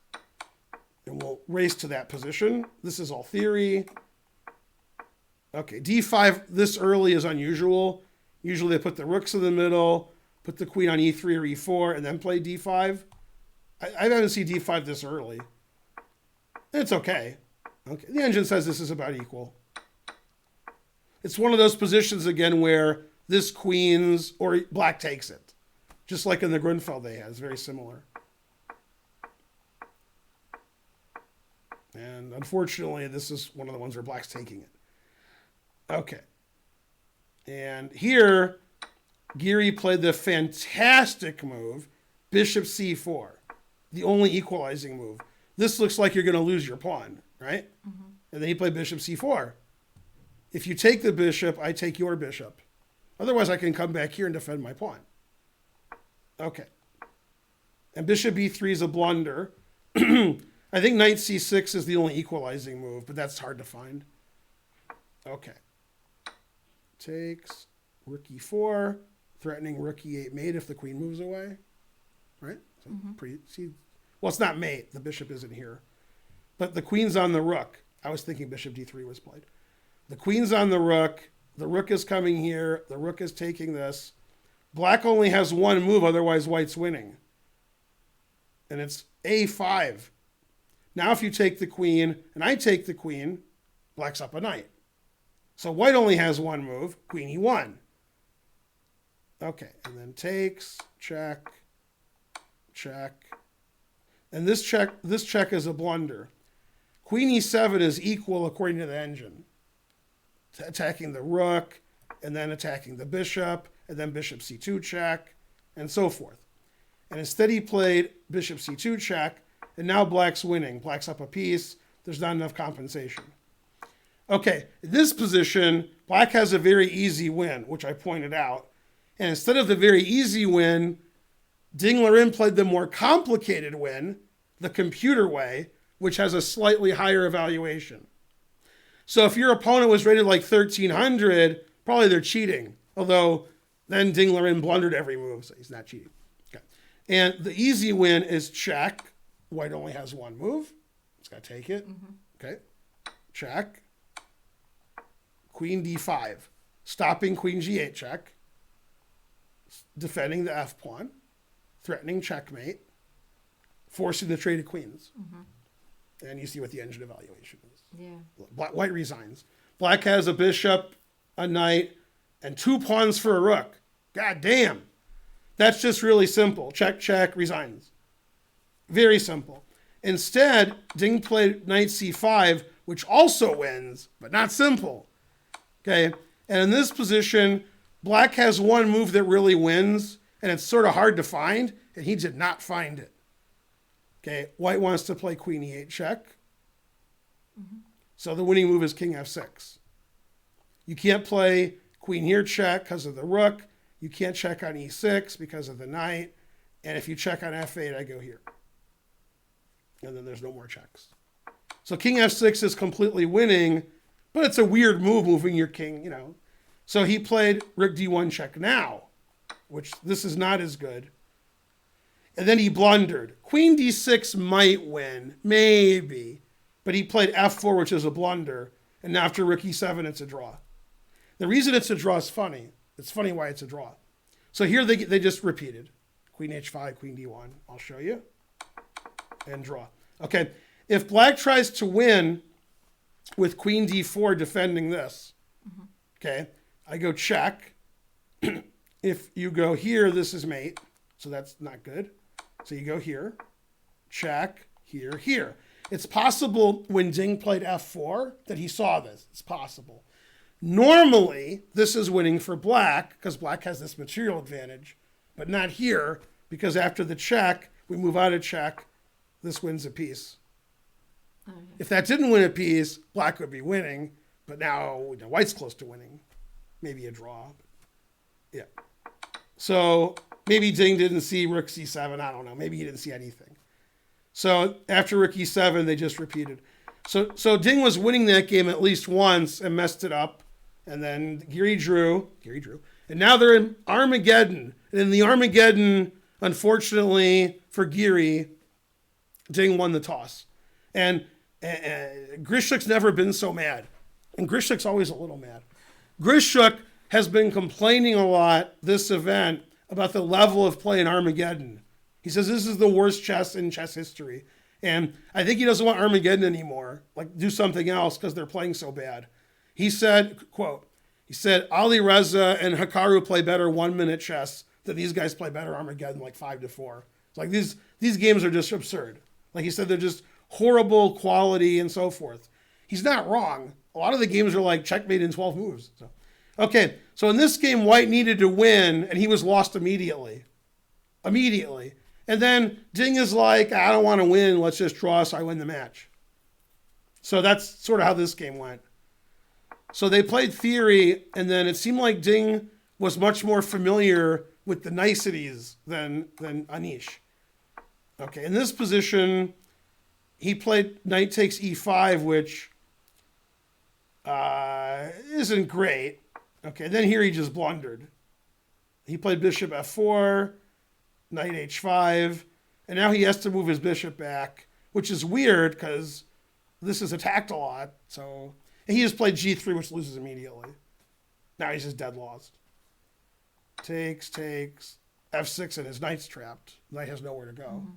And we'll race to that position. This is all theory. Okay, D5 this early is unusual. Usually they put the rooks in the middle, put the queen on e3 or e4, and then play d5. I haven't seen d5 this early. It's okay. Okay, the engine says this is about equal. It's one of those positions again where this queen's or black takes it, just like in the Grunfeld they had. It's very similar. And unfortunately, this is one of the ones where black's taking it. Okay. And here, Giri played the fantastic move, bishop c4, the only equalizing move. This looks like you're going to lose your pawn, right? Mm-hmm. And then he played bishop c4. If you take the bishop, I take your bishop. Otherwise, I can come back here and defend my pawn. Okay. And bishop b3 is a blunder. I think knight c6 is the only equalizing move, but that's hard to find. Okay. Takes, rook e4, threatening rook e8 mate if the queen moves away. Right? So well, it's not mate. The bishop isn't here. But the queen's on the rook. I was thinking bishop d3 was played. The queen's on the rook. The rook is coming here. The rook is taking this. Black only has one move, otherwise white's winning. And it's a5. Now if you take the queen and I take the queen, black's up a knight. So white only has one move, queen e1. Okay, and then takes, check, check. And this check is a blunder. Queen e7 is equal according to the engine. Attacking the rook, and then attacking the bishop, and then bishop c2 check, and so forth. And instead he played bishop c2 check, and now black's winning. Black's up a piece. There's not enough compensation. Okay, in this position, black has a very easy win, which I pointed out. And instead of the very easy win, Dingler played the more complicated win, the computer way, which has a slightly higher evaluation. So if your opponent was rated like 1300, probably they're cheating. Although then Dingler blundered every move, so he's not cheating. Okay. And the easy win is check. White only has one move. It's got to take it. Mm-hmm. Okay. Check. Queen d5. Stopping queen g8 check. Defending the f pawn. Threatening checkmate. Forcing the trade of queens. Mm-hmm. And you see what the engine evaluation is. Yeah. White resigns. Black has a bishop, a knight, and 2 pawns for a rook. God damn. That's just really simple. Check, check, resigns. Very simple. Instead, Ding played knight c5, which also wins, but not simple. Okay, and in this position, black has one move that really wins, and it's sort of hard to find, and he did not find it. Okay, white wants to play queen e8 check. Mm-hmm. So the winning move is king f6. You can't play queen here check because of the rook. You can't check on e6 because of the knight. And if you check on f8, I go here. And then there's no more checks. So king f6 is completely winning, but it's a weird move moving your king, you know. So he played rook d1 check now, which this is not as good. And then he blundered. Queen d6 might win, maybe. But he played f4, which is a blunder. And now after rook e7, it's a draw. The reason it's a draw is funny. It's funny why it's a draw. So here they just repeated. Queen h5, queen d1. I'll show you. And draw. Okay, if black tries to win with queen d4 defending this, okay, I go check. If you go here, this is mate. So that's not good. So you go here, check, here, here. It's possible when Ding played f4 that he saw this. It's possible. Normally, this is winning for black because black has this material advantage, but not here because after the check, we move out of check. This wins a piece. Okay. If that didn't win a piece, black would be winning, but now white's close to winning. Maybe a draw. Yeah. So maybe Ding didn't see rook c7. I don't know. Maybe he didn't see anything. So after rook e7, they just repeated. So Ding was winning that game at least once and messed it up. And then Giri drew. And now they're in Armageddon. And in the Armageddon, unfortunately for Giri, Ding won the toss. And Grishuk's never been so mad. And Grishuk's always a little mad. Grishuk has been complaining a lot this event about the level of play in Armageddon. He says this is the worst chess in chess history. And I think he doesn't want Armageddon anymore. Like, do something else because they're playing so bad. He said, quote, he said, Ali Reza and Hikaru play better 1 minute chess than these guys play better Armageddon, like 5-4. It's like these games are just absurd. Like he said, they're just horrible quality and so forth. He's not wrong. A lot of the games are like checkmate in 12 moves. So, okay, so in this game, White needed to win, and he was lost immediately. Immediately. And then Ding is like, I don't want to win. Let's just draw so I win the match. So that's sort of how this game went. So they played theory, and then it seemed like Ding was much more familiar with the niceties than Anish. Okay, in this position, he played knight takes e5, which isn't great. Okay, then here he just blundered. He played bishop f4, knight h5, and now he has to move his bishop back, which is weird because this is attacked a lot. So and he just played g3, which loses immediately. Now he's just dead lost. Takes, f6, and his knight's trapped. Knight has nowhere to go. Mm-hmm.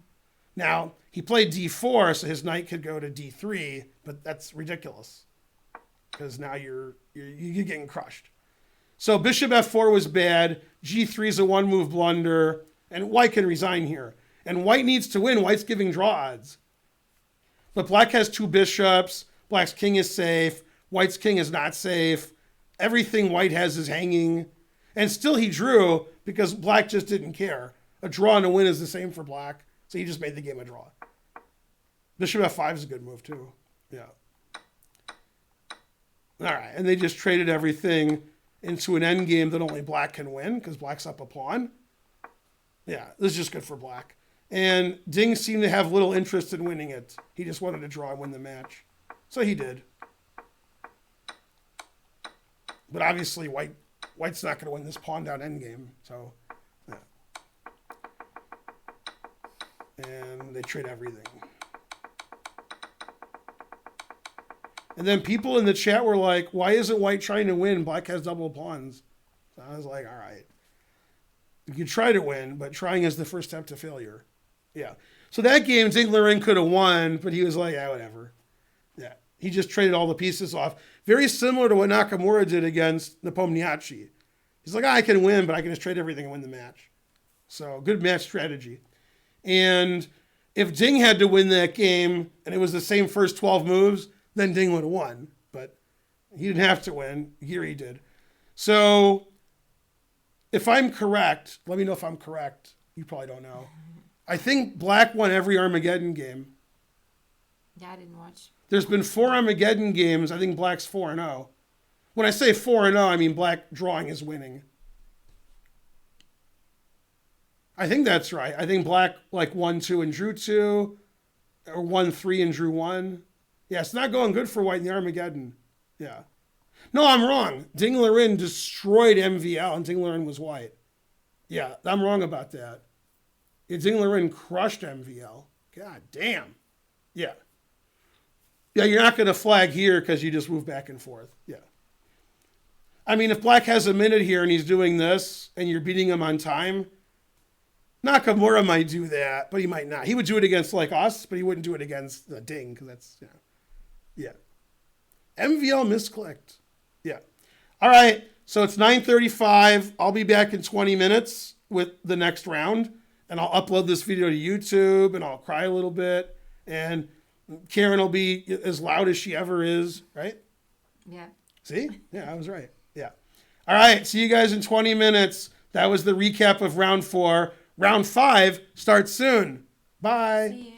Now, he played d4, so his knight could go to d3, but that's ridiculous because now you're getting crushed. So bishop f4 was bad. g3 is a one-move blunder, and White can resign here. And White needs to win. White's giving draw odds. But Black has two bishops. Black's king is safe. White's king is not safe. Everything White has is hanging. And still he drew because Black just didn't care. A draw and a win is the same for Black. So he just made the game a draw. Bishop f5 is a good move too. Yeah. All right. And they just traded everything into an endgame that only Black can win because Black's up a pawn. Yeah, this is just good for Black. And Ding seemed to have little interest in winning it. He just wanted to draw and win the match. So he did. But obviously White's not going to win this pawn down endgame. So, yeah. And they trade everything. And then people in the chat were like, why isn't White trying to win? Black has double pawns. So I was like, all right. You can try to win, but trying is the first step to failure. Yeah. So that game, Ding could have won, but he was like, yeah, whatever. Yeah. He just traded all the pieces off. Very similar to what Nakamura did against Nepomniachtchi. He's like, I can win, but I can just trade everything and win the match. So good match strategy. And if Ding had to win that game and it was the same first 12 moves, then Ding would have won. But he didn't have to win. Giri did. So if I'm correct, let me know if I'm correct. You probably don't know. I think Black won every Armageddon game. Yeah, I didn't watch. There's been 4 Armageddon games. I think Black's 4-0. When I say 4-0, I mean Black drawing is winning. I think that's right. I think Black like won 2 and drew 2, or won 3 and drew 1. Yeah, it's not going good for White in the Armageddon. Yeah. No, I'm wrong. Ding Liren destroyed MVL and Ding Liren was White. Yeah, I'm wrong about that. Yeah, Ding Liren crushed MVL. God damn. Yeah. Yeah, you're not going to flag here because you just move back and forth. Yeah. I mean, if Black has a minute here and he's doing this and you're beating him on time, Nakamura might do that, but he might not. He would do it against like us, but he wouldn't do it against Ding because that's, yeah. MVL misclicked. Yeah. All right. So it's 9:35. I'll be back in 20 minutes with the next round, and I'll upload this video to YouTube, and I'll cry a little bit, and Karen will be as loud as she ever is, right? Yeah. See? Yeah, I was right. Yeah. All right. See you guys in 20 minutes. That was the recap of round 4. Round 5 starts soon. Bye. See ya.